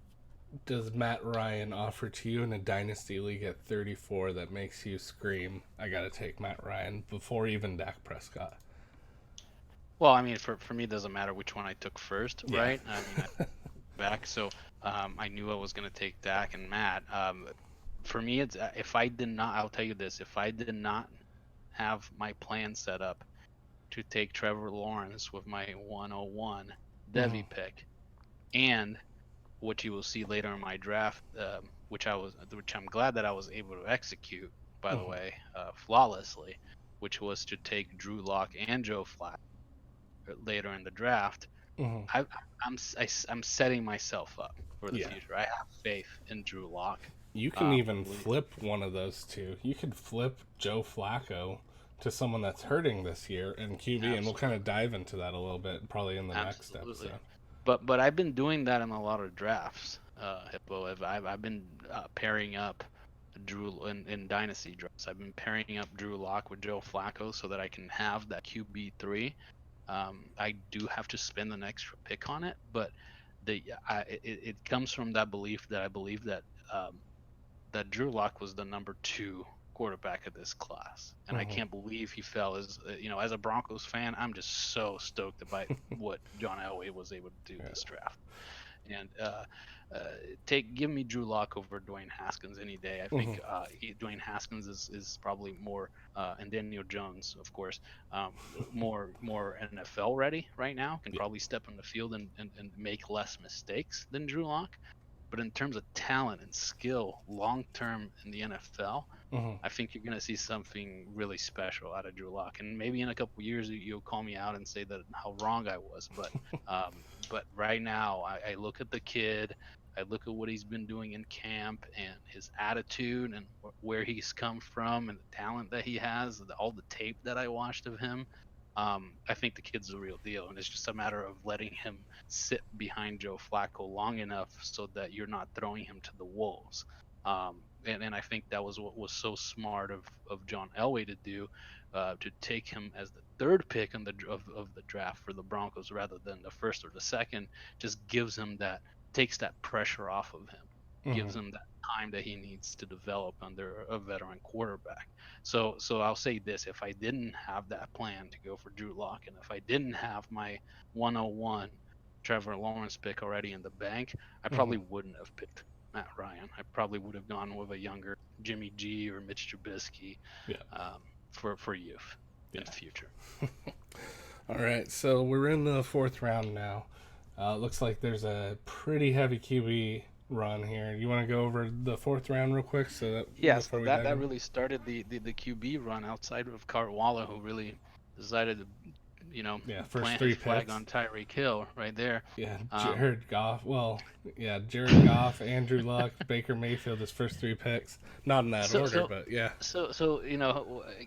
does Matt Ryan offer to you in a dynasty league at 34 that makes you scream, I gotta take Matt Ryan before even Dak Prescott? Well, I mean, for me, it doesn't matter which one I took first, Yeah. right? I mean, back. So I knew I was going to take Dak and Matt. For me, it's if I did not, I'll tell you this: if I did not have my plan set up to take Trevor Lawrence with my 101 hmm Devy pick, and what you will see later in my draft, which I'm glad that I was able to execute, by the hmm way, flawlessly, which was to take Drew Lock and Joe Flacco later in the draft. hmm I, I'm setting myself up for the Yeah. future. I have faith in Drew Lock. You can I even believe. flip one of those two. You could flip Joe Flacco to someone that's hurting this year in QB, and we'll kind Absolutely, of dive into that a little bit probably in the next absolutely. episode. But I've been doing that in a lot of drafts, Hippo. I've been pairing up Drew in dynasty drafts. I've been pairing up Drew Lock with Joe Flacco so that I can have that QB3. I do have to spend an extra pick on it, but it comes from that belief that I believe that Drew Lock was the number two quarterback of this class, and I hmm can't believe he fell. As a Broncos fan, I'm just so stoked about what John Elway was able to do Yeah. this draft. And give me Drew Lock over Dwayne Haskins any day. I hmm think Dwayne Haskins is probably more, and Daniel Jones, of course, more NFL ready right now. Can Yeah. probably step on the field and make less mistakes than Drew Lock. But in terms of talent and skill, long term in the NFL, hmm I think you're going to see something really special out of Drew Lock. And maybe in a couple years, you'll call me out and say that how wrong I was. But right now, I look at the kid, I look at what he's been doing in camp and his attitude and where he's come from and the talent that he has, all the tape that I watched of him. I think the kid's the real deal, and it's just a matter of letting him sit behind Joe Flacco long enough so that you're not throwing him to the wolves. And I think that was what was so smart of John Elway to do, to take him as the third pick of the draft for the Broncos rather than the first or the second. Just gives him that, takes that pressure off of him, gives Hmm. him that time that he needs to develop under a veteran quarterback. So I'll say this: if I didn't have that plan to go for Drew Lock, and if I didn't have my 101 Trevor Lawrence pick already in the bank, I Hmm. probably wouldn't have picked Matt Ryan. I probably would have gone with a younger Jimmy G or Mitch Trubisky, Yeah. um, for youth in Yeah. the future. All right. So we're in the fourth round now. Looks like there's a pretty heavy QB run here. You want to go over the fourth round real quick so that Yeah, before so we that dive that in? really started the QB run outside of Cartwalla, who really decided to, you know, Yeah, first plant his three flag picks. on Tyreek Hill right there. Yeah, Um, Jared Goff. Well, yeah, Jared Goff, Andrew Luck, Baker Mayfield. His first three picks. Not in that so order, so but yeah. so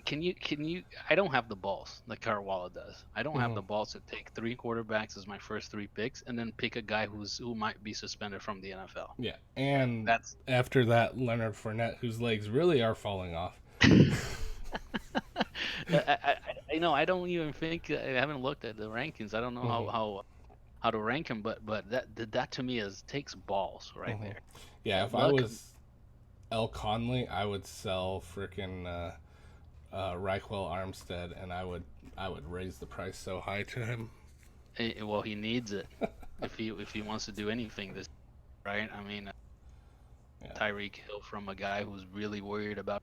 can you? I don't have the balls like Cartwalla does. I don't have Hmm. the balls to take three quarterbacks as my first three picks and then pick a guy who might be suspended from the NFL. Yeah, Right. and That's after that, Leonard Fournette, whose legs really are falling off. I know I don't even think I haven't looked at the rankings. I don't know Hmm. how to rank him, but that to me is takes balls right Hmm. there. Yeah, if I Luck, was El Conley, I would sell freaking Reichwell Armstead, and I would raise the price so high to him. well, he needs it if he wants to do anything this, right? I mean, Yeah. Tyreek Hill from a guy who's really worried about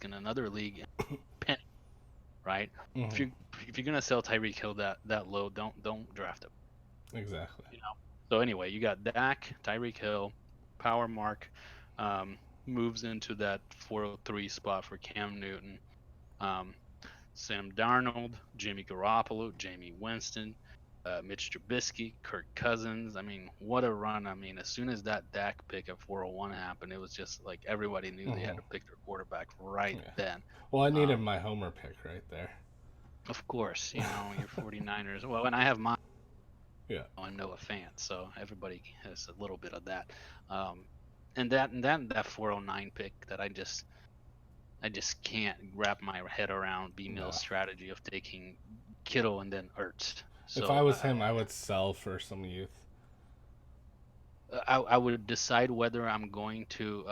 in another league, penny, right? If Hmm. you if you're gonna sell Tyreek Hill that low, don't draft him. Exactly. You know. So anyway, you got Dak, Tyreek Hill, Power Mark, moves into that 403 spot for Cam Newton. Um, Sam Darnold, Jimmy Garoppolo, Jamie Winston, Mitch Trubisky, Kirk Cousins. I mean, what a run! I mean, as soon as that Dak pick at 401 happened, it was just like everybody knew they had Hmm. to pick their quarterback right Yeah. then. Well, I needed Um, my homer pick right there. of course, your 49ers. Well, and I have mine. Yeah. I'm Noah fan, so everybody has a little bit of that. Um, and that 409 pick that I just can't wrap my head around B Mill's No. strategy of taking Kittle and then Ertz. If So I was him, I would sell for some youth. I would decide whether I'm going to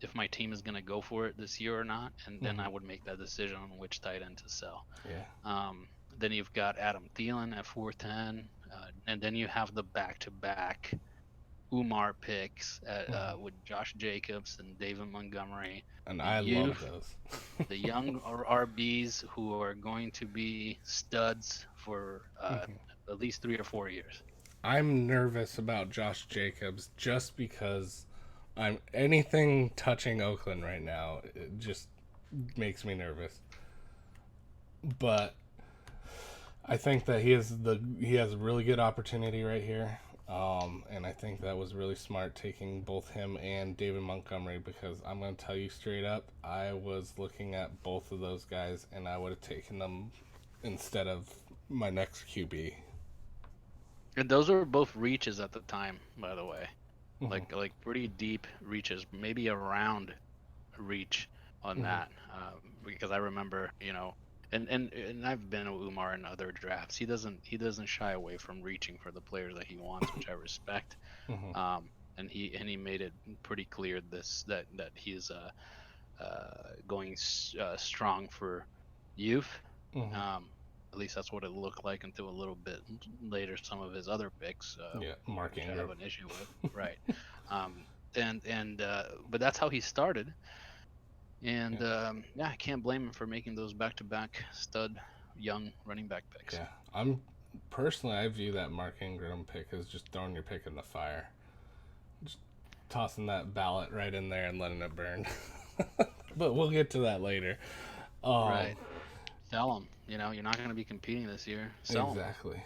if my team is going to go for it this year or not, and then I Hmm. would make that decision on which tight end to sell. Yeah. Then you've got Adam Thielen at 410, and then you have the back-to-back Umar picks Hmm. with Josh Jacobs and David Montgomery, And the I love youth, those. the young RBs who are going to be studs for Hmm. at least 3 or 4 years. I'm nervous about Josh Jacobs just because I'm anything touching Oakland right now. It just makes me nervous. But I think that he has a really good opportunity right here. And I think that was really smart taking both him and David Montgomery because I'm going to tell you straight up, I was looking at both of those guys and I would have taken them instead of my next QB. And those were both reaches at the time, by the way, Hmm. like pretty deep reaches, maybe a round reach on Hmm. that. Because I remember, and I've been with Umar in other drafts. He doesn't shy away from reaching for the players that he wants, which I respect. Hmm. And he made it pretty clear that he's going strong for youth. Hmm. Um, at least that's what it looked like until a little bit later. Some of his other picks, Yeah, Mark which I have Ingram. an issue with, right? Um, and but that's how he started, Yeah. and yeah, I can't blame him for making those back-to-back stud young running back picks. Yeah. I view that Mark Ingram pick as just throwing your pick in the fire. Just tossing that ballot right in there and letting it burn. But we'll get to that later. Um, Right. Sell him. You're not going to be competing this year. Sell him. exactly.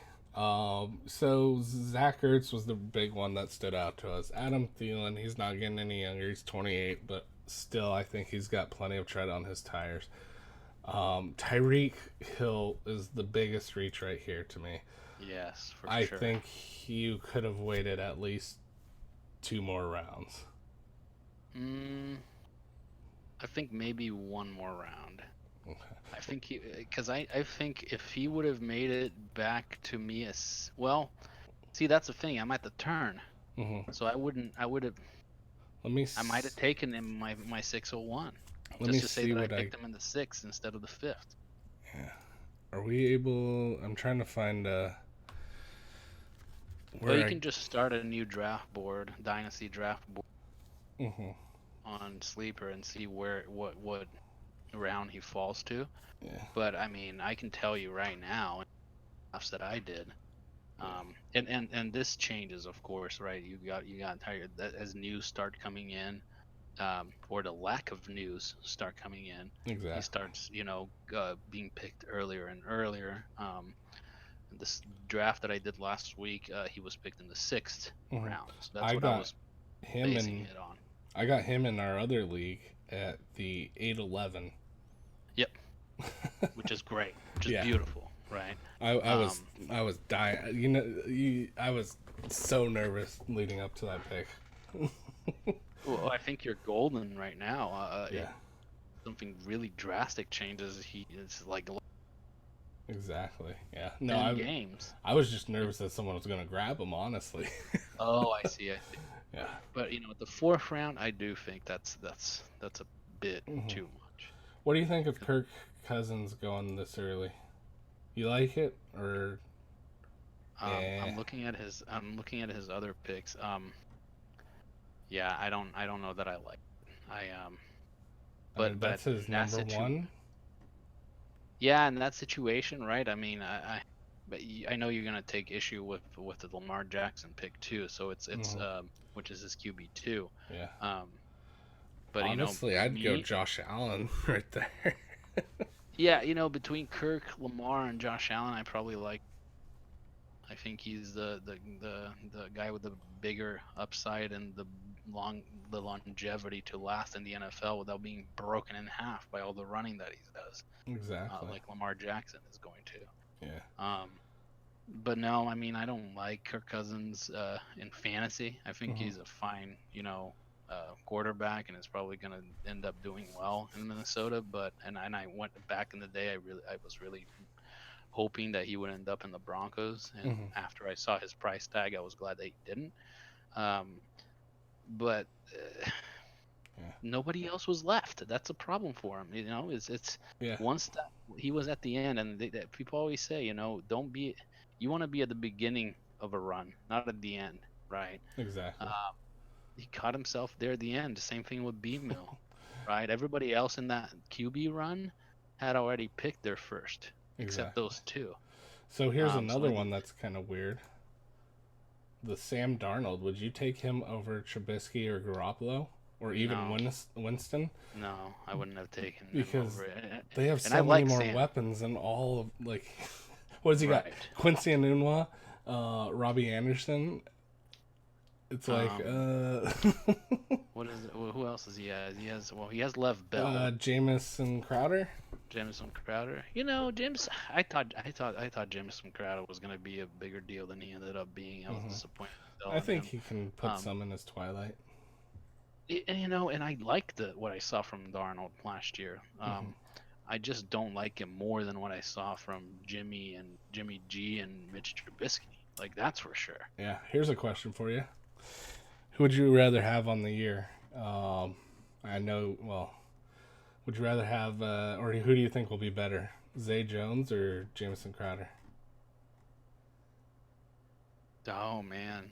So Zach Ertz was the big one that stood out to us. Adam Thielen, he's not getting any younger. He's 28, but still, I think he's got plenty of tread on his tires. Tyreek Hill is the biggest reach right here to me. Yes, for I sure. think you could have waited at least two more rounds. Mm, I think maybe one more round. Okay. I think because I think if he would have made it back to me as well, see that's the thing. I'm at the turn, Hmm. so I would have, Let me I might have s- taken him my 601, let me just to say see that I what I. picked him in the sixth instead of the fifth. Yeah. Are we able? I'm trying to find Well, where you I. can just start a new draft board, Dynasty draft board Hmm. on Sleeper and see where what round he falls to. Yeah. But I mean, I can tell you right now, drafts that I did. Yeah. And this changes, of course, right? You got tired as news start coming in, or the lack of news start coming in. He Exactly. starts, being picked earlier and earlier. This draft that I did last week, he was picked in the sixth Hmm. round. So that's I what I got was him basing in. it on. I got him in our other league at the 811. Yep, which is great, which is Yeah. beautiful, right? I was Um, I was dying. I was so nervous leading up to that pick. well, I think you're golden right now. If Yeah. something really drastic changes, it's like Exactly. Yeah. No, 10 games. I was just nervous that someone was gonna grab him. Honestly. Oh, I see. I see. Yeah. But the fourth round, I do think that's a bit Hmm. too much. What do you think of Kirk Cousins going this early? You like it or eh? I'm looking at his other picks. Yeah, I don't know that I like. I I mean, but that's his in that number one. yeah, in that situation, right? I mean, but I know you're gonna take issue with the Lamar Jackson pick too. So it's Hmm. which is his QB2. Yeah. Um, but Honestly, I'd go me, Josh Allen right there. yeah, between Kirk, Lamar, and Josh Allen, I probably like. I think he's the guy with the bigger upside and the longevity to last in the NFL without being broken in half by all the running that he does, Exactly. like Lamar Jackson is going Yeah. to. But no, I mean I don't like Kirk Cousins in fantasy. I think Hmm. he's a fine, quarterback and is probably going to end up doing well in Minnesota. But and I went back in the day. I was really hoping that he would end up in the Broncos. And Hmm. after I saw his price tag, I was glad that he didn't. Um, but Yeah. nobody else was left. That's a problem for him. It's Yeah. once that he was at the end, and that people always say, don't be. You want to be at the beginning of a run, not at the end, right? Exactly. Uh, he caught himself there at the end. Same thing with B Mill, right? Everybody else in that QB run had already picked their first, except Exactly. those two. So here's So another one that's kind of weird. The Sam Darnold. Would you take him over Trubisky or Garoppolo or even no, Winston? no, I wouldn't have taken him Because over it. they have And I so many like more Sam, weapons and all of like, what has he got? right? Quincy Enunwa, Robbie Anderson. It's like Um, what is it? Who else does he has? He has Lev Bell, Jamison Crowder. Jamison Crowder. James. I thought Jamison Crowder was gonna be a bigger deal than he ended up being. I was Hmm. disappointed I in think him. he can put Um, some in his twilight. and I liked what I saw from Darnold last year. Hmm. I just don't like him more than what I saw from Jimmy G and Mitch Trubisky. Like that's for sure. Yeah. Here's a question for you. Who would you rather have on the year? I know. Well, would you rather have, or who do you think will be better, Zay Jones or Jamison Crowder? Oh man,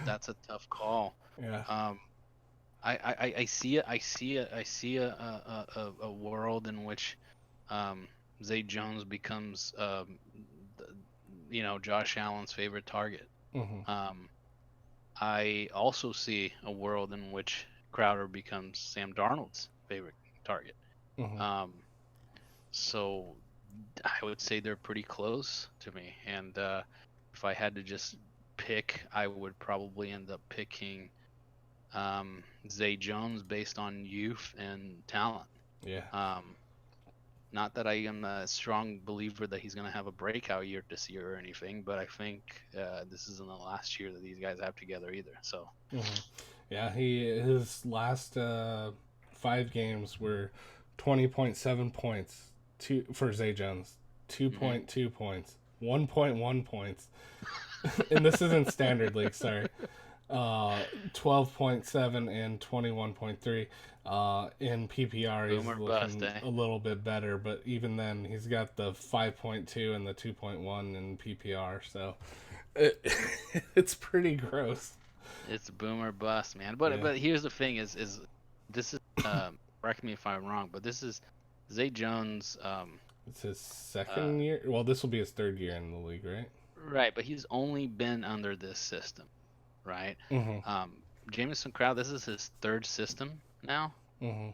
that's a tough call. Yeah. Um, I see it. I see a world in which Zay Jones becomes Josh Allen's favorite target. Hmm. Um, I also see a world in which Crowder becomes Sam Darnold's favorite target. Hmm. Um, so I would say they're pretty close to me. And if I had to just pick, I would probably end up picking Zay Jones based on youth and talent. Yeah. Um, Not that I am a strong believer that he's going to have a breakout year this year or anything, but I think this isn't the last year that these guys have together either. So, Hmm. Yeah. His last 5 games were 20.7 points for Zay Jones, 2.2 points, 1.1 points, and this isn't standard league. Sorry, 12.7 and 21.3. In PPR, he's Boomer looking bust, eh? a little bit better, but even then, he's got the 5.2 and the 2.1 in PPR, so it, it's pretty gross. It's boomer bust, man. But Yeah. but here's the thing: is this is correct me if I'm wrong, but this is Zay Jones. It's his Uh, second year. Well, this will be his third year in the league, right? right, but he's only been under this system, right? Mm-hmm. Jamison Crowd, this is his third system now, Mm-hmm.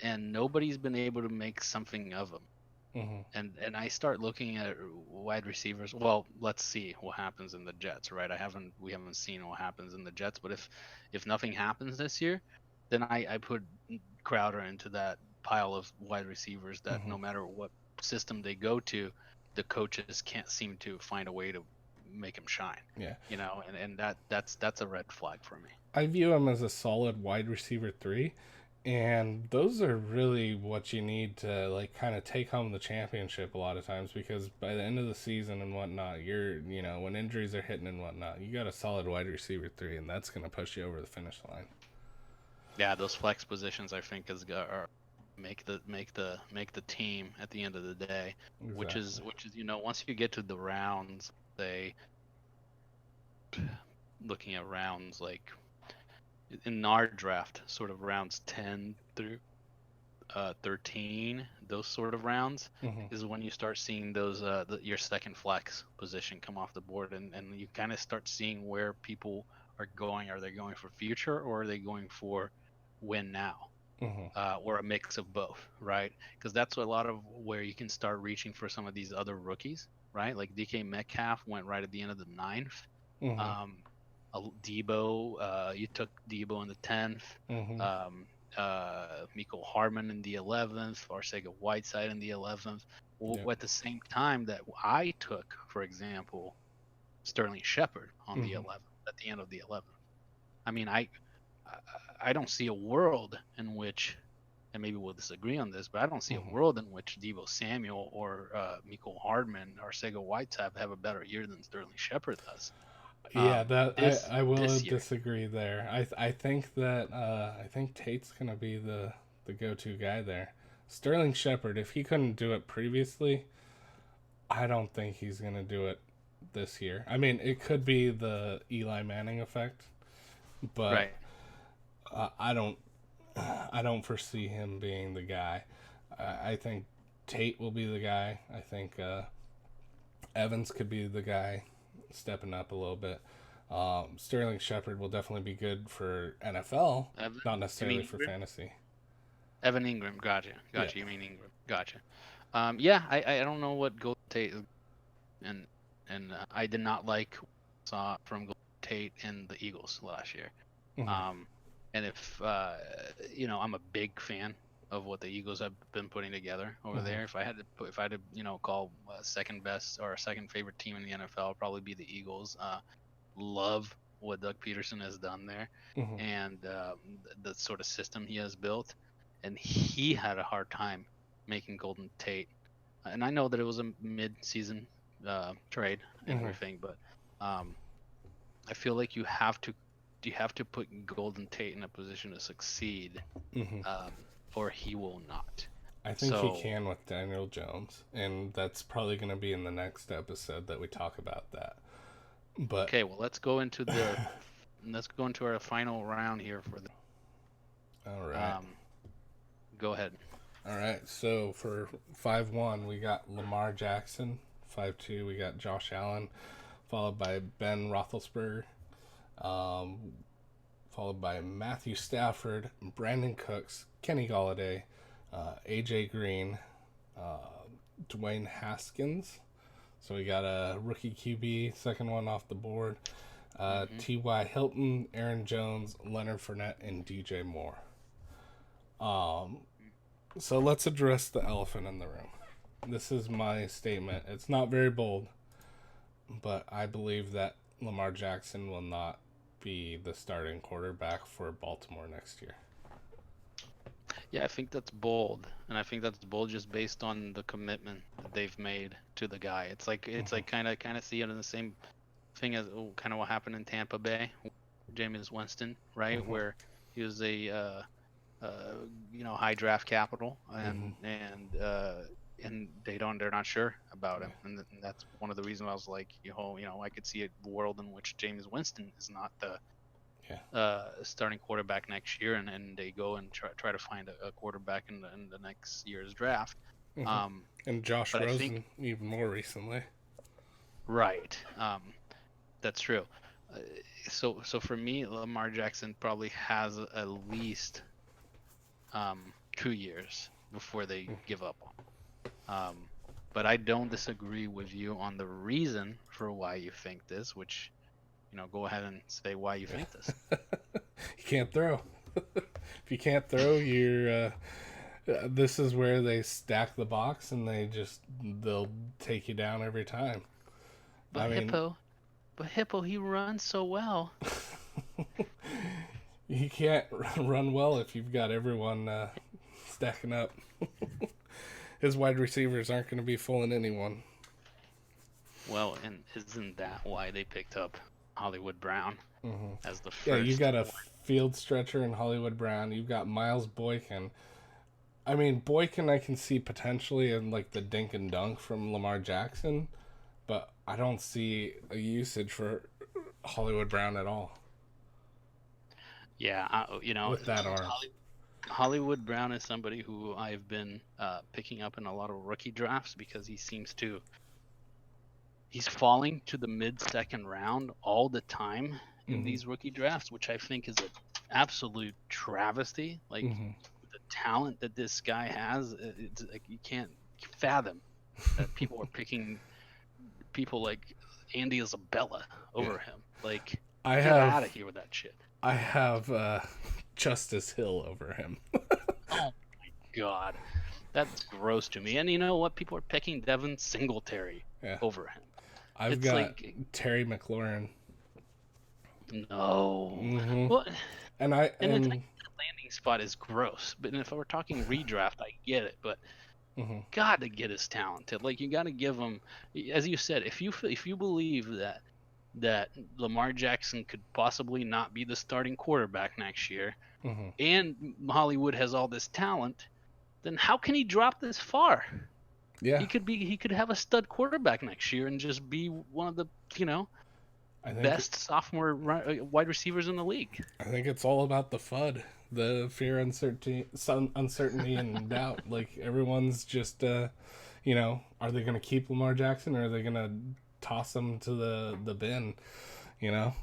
and nobody's been able to make something of him. Mm-hmm. And I start looking at wide receivers. Well, let's see what happens in the Jets, right? We haven't seen what happens in the Jets, but if nothing happens this year, then I put Crowder into that pile of wide receivers that Mm-hmm. no matter what system they go to, the coaches can't seem to find a way to make him shine. Yeah. And that's a red flag for me. I view him as a solid wide receiver 3, and those are really what you need to like kind of take home the championship a lot of times, because by the end of the season and whatnot, when injuries are hitting and whatnot, you got a solid wide receiver 3, and that's going to push you over the finish line. Yeah, those flex positions I think are make the team at the end of the day, Exactly. which is once you get to the rounds, say looking at rounds like in our draft, sort of rounds 10 through 13, those sort of rounds Mm-hmm. is when you start seeing those your second flex position come off the board, and you kind of start seeing where people are going. Are they going for future, or are they going for win now? Mm-hmm. Or a mix of both, right? Because that's a lot of where you can start reaching for some of these other rookies, right? Like DK Metcalf went right at the end of the ninth. Mm-hmm. Um, Debo, you took Debo in the 10th. Mm-hmm. Miko Hardman in the 11th, Arcega Whiteside in the 11th. Yep. At the same time that I took, for example, Sterling Shepard on the Mm-hmm. 11th, at the end of the 11th. I mean, I don't see a world in which, and maybe we'll disagree on this, but I don't see a Mm-hmm. world in which Debo Samuel or Miko Hardman or Sega Whiteside have a better year than Sterling Shepard does. Yeah, that This I will this year. disagree there. I think that I think Tate's gonna be the go-to guy there. Sterling Shepard, if he couldn't do it previously, I don't think he's gonna do it this year. I mean, it could be the Eli Manning effect, but Right. I don't I don't foresee him being the guy. I think Tate will be the guy. I think Evans could be the guy stepping up a little bit. Sterling Shepard will definitely be good for NFL, Evan, not you necessarily mean for Ingram? fantasy. Evan Ingram. Gotcha. Yeah. Gotcha. You mean Ingram. Gotcha. Yeah, I don't know what Golden Tate and I did not like what I saw from Golden Tate and the Eagles last year. Mm-hmm. Um, and if I'm a big fan of what the Eagles have been putting together over Mm-hmm. there. If I had to call second best or second favorite team in the NFL, it'd probably be the Eagles. Love what Doug Peterson has done there, Mm-hmm. and the sort of system he has built. And he had a hard time making Golden Tate. And I know that it was a mid-season trade and Mm-hmm. everything, but I feel like you have to put Golden Tate in a position to succeed, Mm-hmm. um, or he will not. I think he So can with Daniel Jones, and that's probably going to be in the next episode that we talk about that. But okay, well let's go into our final round here for the. all right. Um, Go ahead. All right, so for 5-1, we got Lamar Jackson. 5-2, we got Josh Allen, followed by Ben Roethlisberger, um, followed by Matthew Stafford, Brandon Cooks, Kenny Galladay, AJ Green, Dwayne Haskins. So we got a rookie QB, second one off the board. T.Y. Hilton, Aaron Jones, Leonard Fournette, and DJ Moore. So let's address the elephant in the room. This is my statement. It's not very bold, but I believe that Lamar Jackson will not be the starting quarterback for Baltimore next year. Yeah, I think that's bold, and I think that's bold just based on the commitment that they've made to the guy. It's like kind of see it in the same thing as kind of what happened in Tampa Bay, Jameis Winston, right, Mm-hmm. where he was a high draft capital, Mm-hmm. and they're not sure about Yeah. him, and that's one of the reasons I was like, I could see a world in which Jameis Winston is not the Yeah. starting quarterback next year, and they go and try to find a quarterback in the next year's draft. Mm-hmm. Um, And Josh but I think Rosen even more recently. right, that's true. Uh, so for me, Lamar Jackson probably has at least 2 years before they give up on him. But I don't disagree with you on the reason for why you think this, which go ahead and say why you think this. You can't throw. If you can't throw, you're. This is where they stack the box and they'll take you down every time. But I mean, Hippo, he runs so well. you can't run well if you've got everyone stacking up. His wide receivers aren't going to be fooling anyone. Well, and isn't that why they picked up Hollywood Brown Mm-hmm. as the Yeah, you first got a one? field stretcher in Hollywood Brown. You've got Miles Boykin. I mean, Boykin I can see potentially in like the dink and dunk from Lamar Jackson, but I don't see a usage for Hollywood Brown at all Yeah, with that arm. Hollywood Brown is somebody who I've been picking up in a lot of rookie drafts because he's falling to the mid-second round all the time in Mm-hmm. these rookie drafts, which I think is an absolute travesty. Like Mm-hmm. the talent that this guy has, it's like you can't fathom that people are picking people like Andy Isabella Yeah, over him. Like, I get have out of here with that shit. I have Justice Hill over him. Oh my god, that's gross to me. And you know what? People are picking Devin Singletary Yeah, over him. I've It's got like, Terry McLaurin. no. Mm-hmm. Well, And I and it's and like the landing spot is gross. But if we're talking redraft, I get it. But mm-hmm. God, to get his talented, like you got to give him, as you said, if you believe that Lamar Jackson could possibly not be the starting quarterback next year, Mm-hmm. and Hollywood has all this talent, then how can he drop this far? Yeah, He could have a stud quarterback next year and just be one of the I think best sophomore wide receivers in the league. I think it's all about the FUD, the fear, uncertainty, and doubt. Like everyone's just, are they going to keep Lamar Jackson or are they going to toss him to the bin? You know,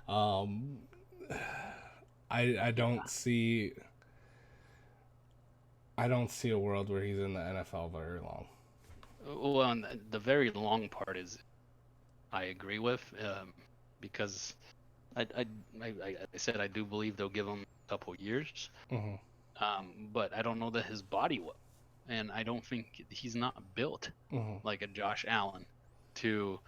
um, I don't see a world where he's in the NFL very long. Well, and the very long part is I agree with, because I said I do believe they'll give him a couple years, Mm-hmm. but I don't know that his body will, and I don't think he's not built Mm-hmm. like a Josh Allen to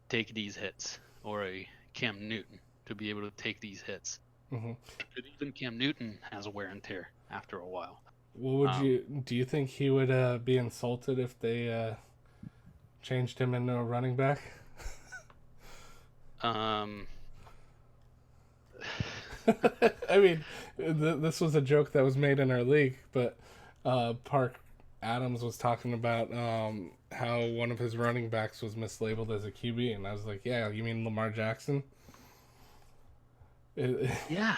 take these hits, or a Cam Newton to be able to take these hits. Mm-hmm. But even Cam Newton has a wear and tear after a while. What would Um, do you think he would be insulted if they changed him into a running back? um, I mean, this was a joke that was made in our league, but Park Adams was talking about how one of his running backs was mislabeled as a QB, and I was like, "Yeah, you mean Lamar Jackson?" yeah,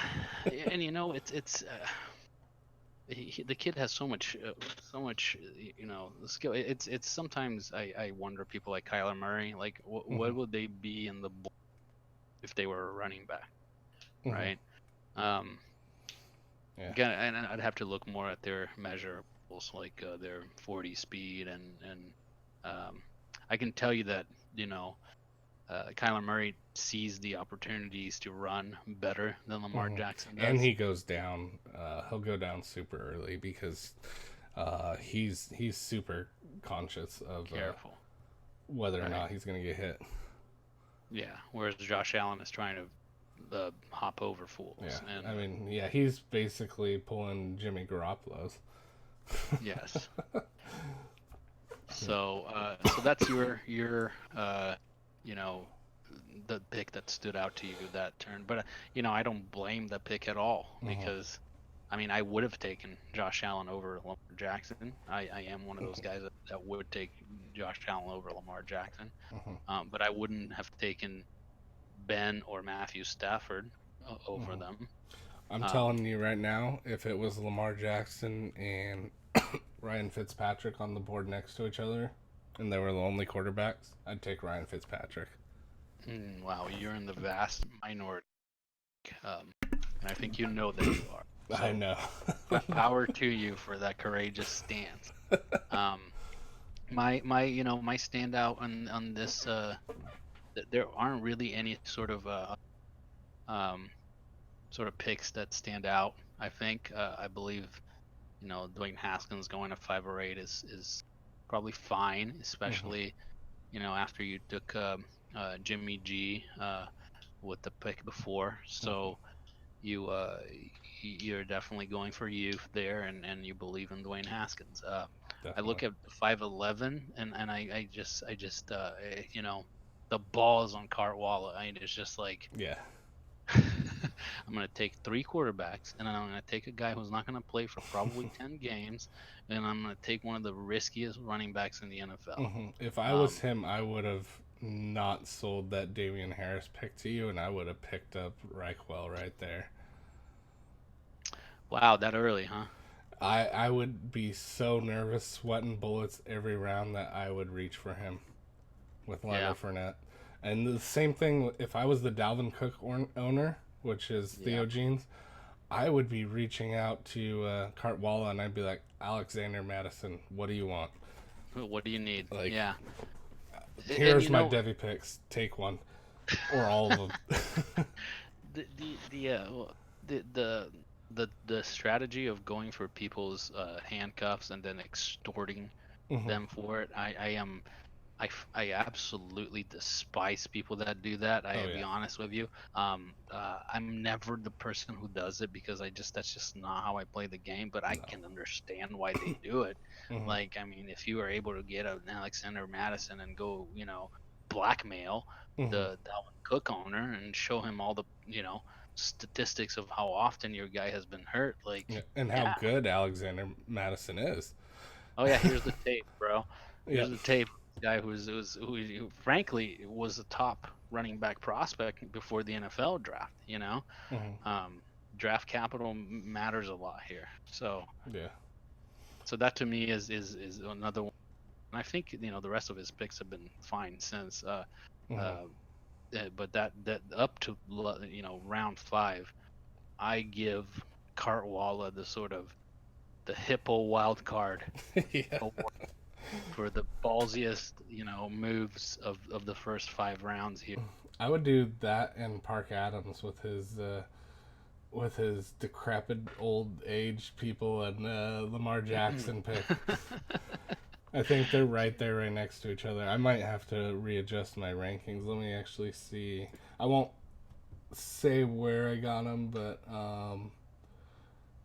and the kid has so much skill. It's sometimes I wonder, people like Kyler Murray, like what Mhm, would they be in the if they were a running back, mhm, right? Um, yeah, Again, and I'd have to look more at their measurables, like their 40 speed, and I can tell you that Kyler Murray sees the opportunities to run better than Lamar mhm. Jackson And does. he goes down. He'll go down super early because he's super conscious of Careful, whether or right? not he's gonna get hit. Yeah. Whereas Josh Allen is trying to hop over fools. Yeah, And I mean, yeah, he's basically pulling Jimmy Garoppolo's. yes. Yeah. So that's you know, the pick that stood out to you that turn. But I don't blame the pick at all Mhm. because, I mean, I would have taken Josh Allen over Lamar Jackson. I am one of those Mhm. guys that would take Josh Allen over Lamar Jackson. Mhm. But I wouldn't have taken Ben or Matthew Stafford over Mhm. them. I'm Um, telling you right now, if it was Lamar Jackson and Ryan Fitzpatrick on the board next to each other, and they were the only quarterbacks, I'd take Ryan Fitzpatrick. wow, you're in the vast minority, and I think you know that you are. I So know. power to you for that courageous stance. Um, my standout on this, there aren't really any um, sort of picks that stand out. I think I believe Dwayne Haskins going to 5 or 8 is probably fine, Mhm. especially after you took Jimmy G with the pick before. Mhm. So you you're definitely going for youth there, and you believe in Dwayne Haskins. I Definitely. look at 5'11", and I just the balls on Cartwalla. It's just like Yeah. I'm gonna take 3 quarterbacks, and I'm gonna take a guy who's not gonna play for probably 10 games, and I'm gonna take one of the riskiest running backs in the NFL. If I was Um, him, I would have not sold that Damian Harris pick to you, and I would have picked up Reichwell right there. wow, that early, huh? I would be so nervous, sweating bullets every round that I would reach for him with Yeah, Leonard Fournette. And the same thing if I was the Dalvin Cook owner, which is yeah. Theo Jeans, I would be reaching out to Cartwalla and I'd be like, Alexander Madison, what do you want? What do you need? Like, Yeah, and here's my Devy picks. Take one. Or all of them. well, the strategy of going for people's handcuffs and then extorting Hmm. them for it. I absolutely despise people that do that. Oh, I'll be yeah. honest with you. I'm never the person who does it because that's just not how I play the game. But I No. can understand why they do it. Hmm. Like, I mean, if you were able to get an Alexander Madison and go, blackmail Hmm. the Dalvin Cook owner and show him all the, statistics of how often your guy has been hurt, like, Yeah. And how yeah, good Alexander Madison is. oh yeah, here's the tape, bro. Here's Yep. the tape. This guy who frankly was a top running back prospect before the NFL draft. Hmm. Um, Draft capital matters a lot here. Yeah. So that to me is another one. And I think the rest of his picks have been fine since. Hmm. Uh, but that up to round 5, I give Cartwalla the sort of the hippo wild card Yeah. award for the ballsiest, moves of the first 5 rounds here. I would do that and Park Adams with his decrepit old age people and Lamar Jackson pick. I think they're right there, right next to each other. I might have to readjust my rankings. Let me actually see. I won't say where I got them, but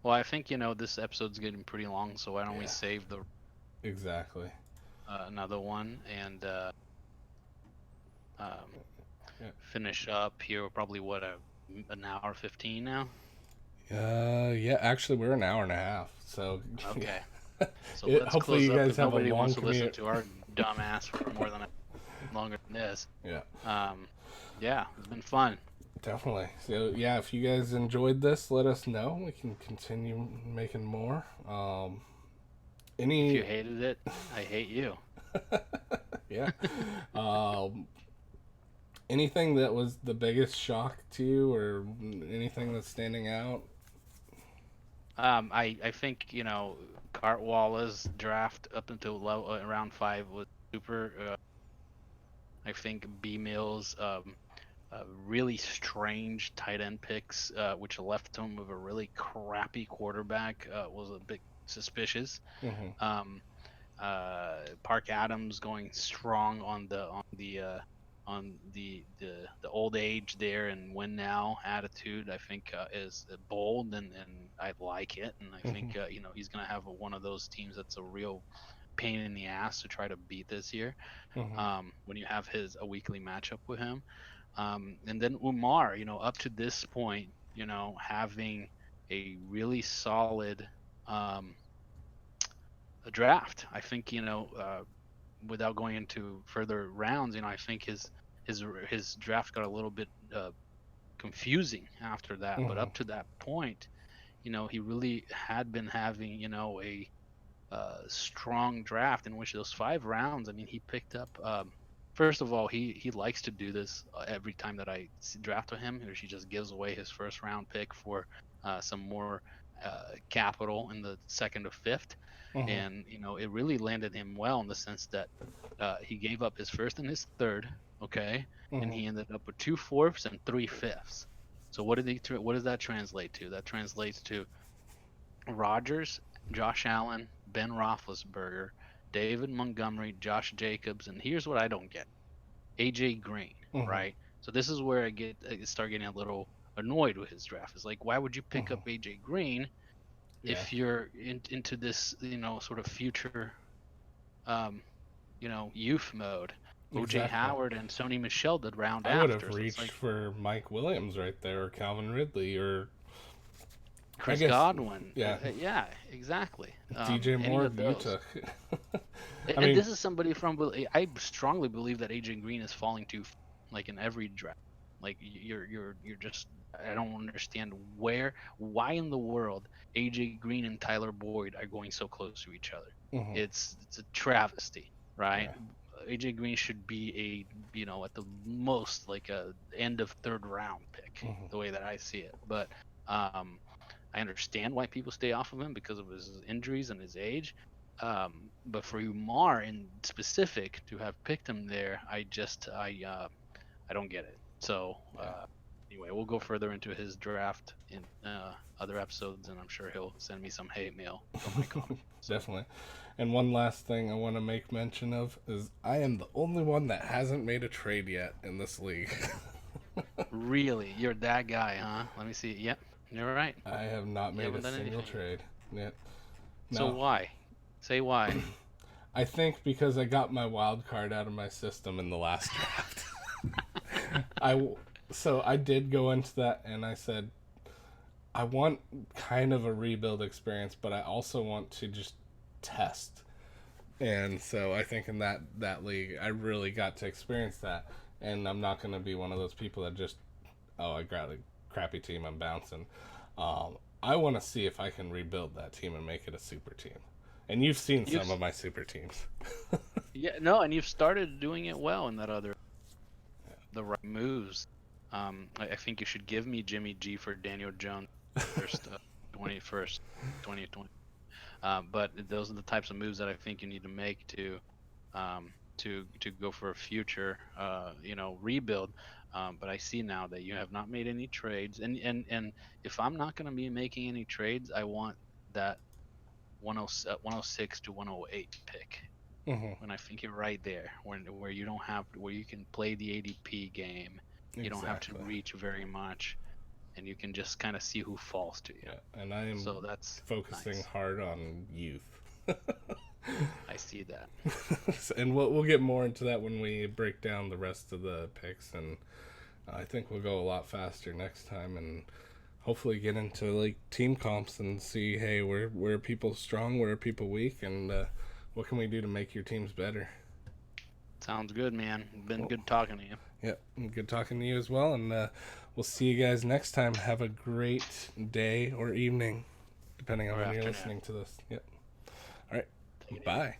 Well, I think this episode's getting pretty long, so why don't we yeah, save the exactly. another one and um, Yeah. finish up here? We're probably an hour 15 now. Yeah. Actually, we're an hour and a half, so Okay, yeah. so let's Hopefully, close you up guys because have a nobody long wants to listen commute. to our dumbass for more than longer than this. Yeah. Um, yeah, it's been fun. Definitely. So yeah, if you guys enjoyed this, let us know. We can continue making more. If you Any hated it, I hate you. yeah. Um, anything that was the biggest shock to you, or anything that's standing out? I think Cartwalla's draft up until round 5 was super. I think B Mills really strange tight end picks, which left him with a really crappy quarterback, was a bit suspicious. Mm-hmm. Um, Park Adams going strong on the the old age there and win now attitude. I think is bold, and I like it. And I Hmm. think he's gonna have one of those teams that's a real pain in the ass to try to beat this year. Hmm. When you have a weekly matchup with him, and then Umar, up to this point, having a really solid um, a draft. I think without going into further rounds, I think his draft got a little bit confusing after that. But Hmm. up to that point, he really had been having a strong draft in which those 5 rounds. I mean, he picked up. First of all, he likes to do this every time that I draft with him, or he just gives away his first round pick for some more capital in the second or fifth. Hmm. And it really landed him well in the sense that he gave up his first and his third, okay, and Hmm. he ended up with 2/4 and 3/5. So what does that translate to? That translates to Rodgers, Josh Allen, Ben Roethlisberger, David Montgomery, Josh Jacobs, and here's what I don't get: AJ Green, Hmm. right? So this is where I start getting a little annoyed with his draft. It's like, why would you pick up Hmm. AJ Green Yeah, if you're into this, sort of future, um, youth mode? OJ exactly. Howard and Sony Michelle did round I would have after, so it's reached like for Mike Williams right there, or Calvin Ridley, or I Chris guess, Godwin. yeah, Yeah, exactly. DJ Any Moore of of those. Utah. I And mean, this is somebody from. I strongly believe that AJ Green is falling to, like, in every draft. Like, you're just. I don't understand why in the world AJ Green and Tyler Boyd are going so close to each other. hmm, It's a travesty, right? yeah, AJ Green should be at the most like a end of third round pick, hmm, the way that I see it. But um, I understand why people stay off of him because of his injuries and his age. But for Umar in specific to have picked him there, I don't get it. So yeah. anyway, we'll go further into his draft in other episodes, and I'm sure he'll send me some hate mail for my comment. So Definitely. And one last thing I want to make mention of is I am the only one that hasn't made a trade yet in this league. really, you're that guy, huh? Let me see. Yep, you're right. I have not You made a haven't done single anything yet. trade yet. So No. why? Say why. I think because I got my wild card out of my system in the last draft. I so I did go into that and I said I want kind of a rebuild experience, but I also want to just test. And so I think in that league, I really got to experience that. And I'm not going to be one of those people that just, oh, I got a crappy team, I'm bouncing. I want to see if I can rebuild that team and make it a super team. And you've seen You've some of my super teams. Yeah, no, and you've started doing it well in that other the right moves. I think you should give me Jimmy G for Daniel Jones first, 21st, 2020. But those are the types of moves that I think you need to make to go for a future, rebuild. But I see now that you have not made any trades, and if I'm not going to be making any trades, I want that 106 to 108 pick. Hmm. When I think you're right there, where you don't have where you can play the ADP game, you don't have to Exactly. reach very much, and you can just kind of see who falls to you. Yeah. And I am So that's focusing nice. hard on youth. I see that. And we'll get more into that when we break down the rest of the picks, and I think we'll go a lot faster next time, and hopefully get into like team comps and see, hey, where are people strong, where are people weak, and what can we do to make your teams better. Sounds good, man. Been Cool. good talking to you. Yep, good talking to you as well, and we'll see you guys next time. Have a great day or evening, depending on Or when you're afternoon. listening to this. Yep. All right. Take it easy. Bye.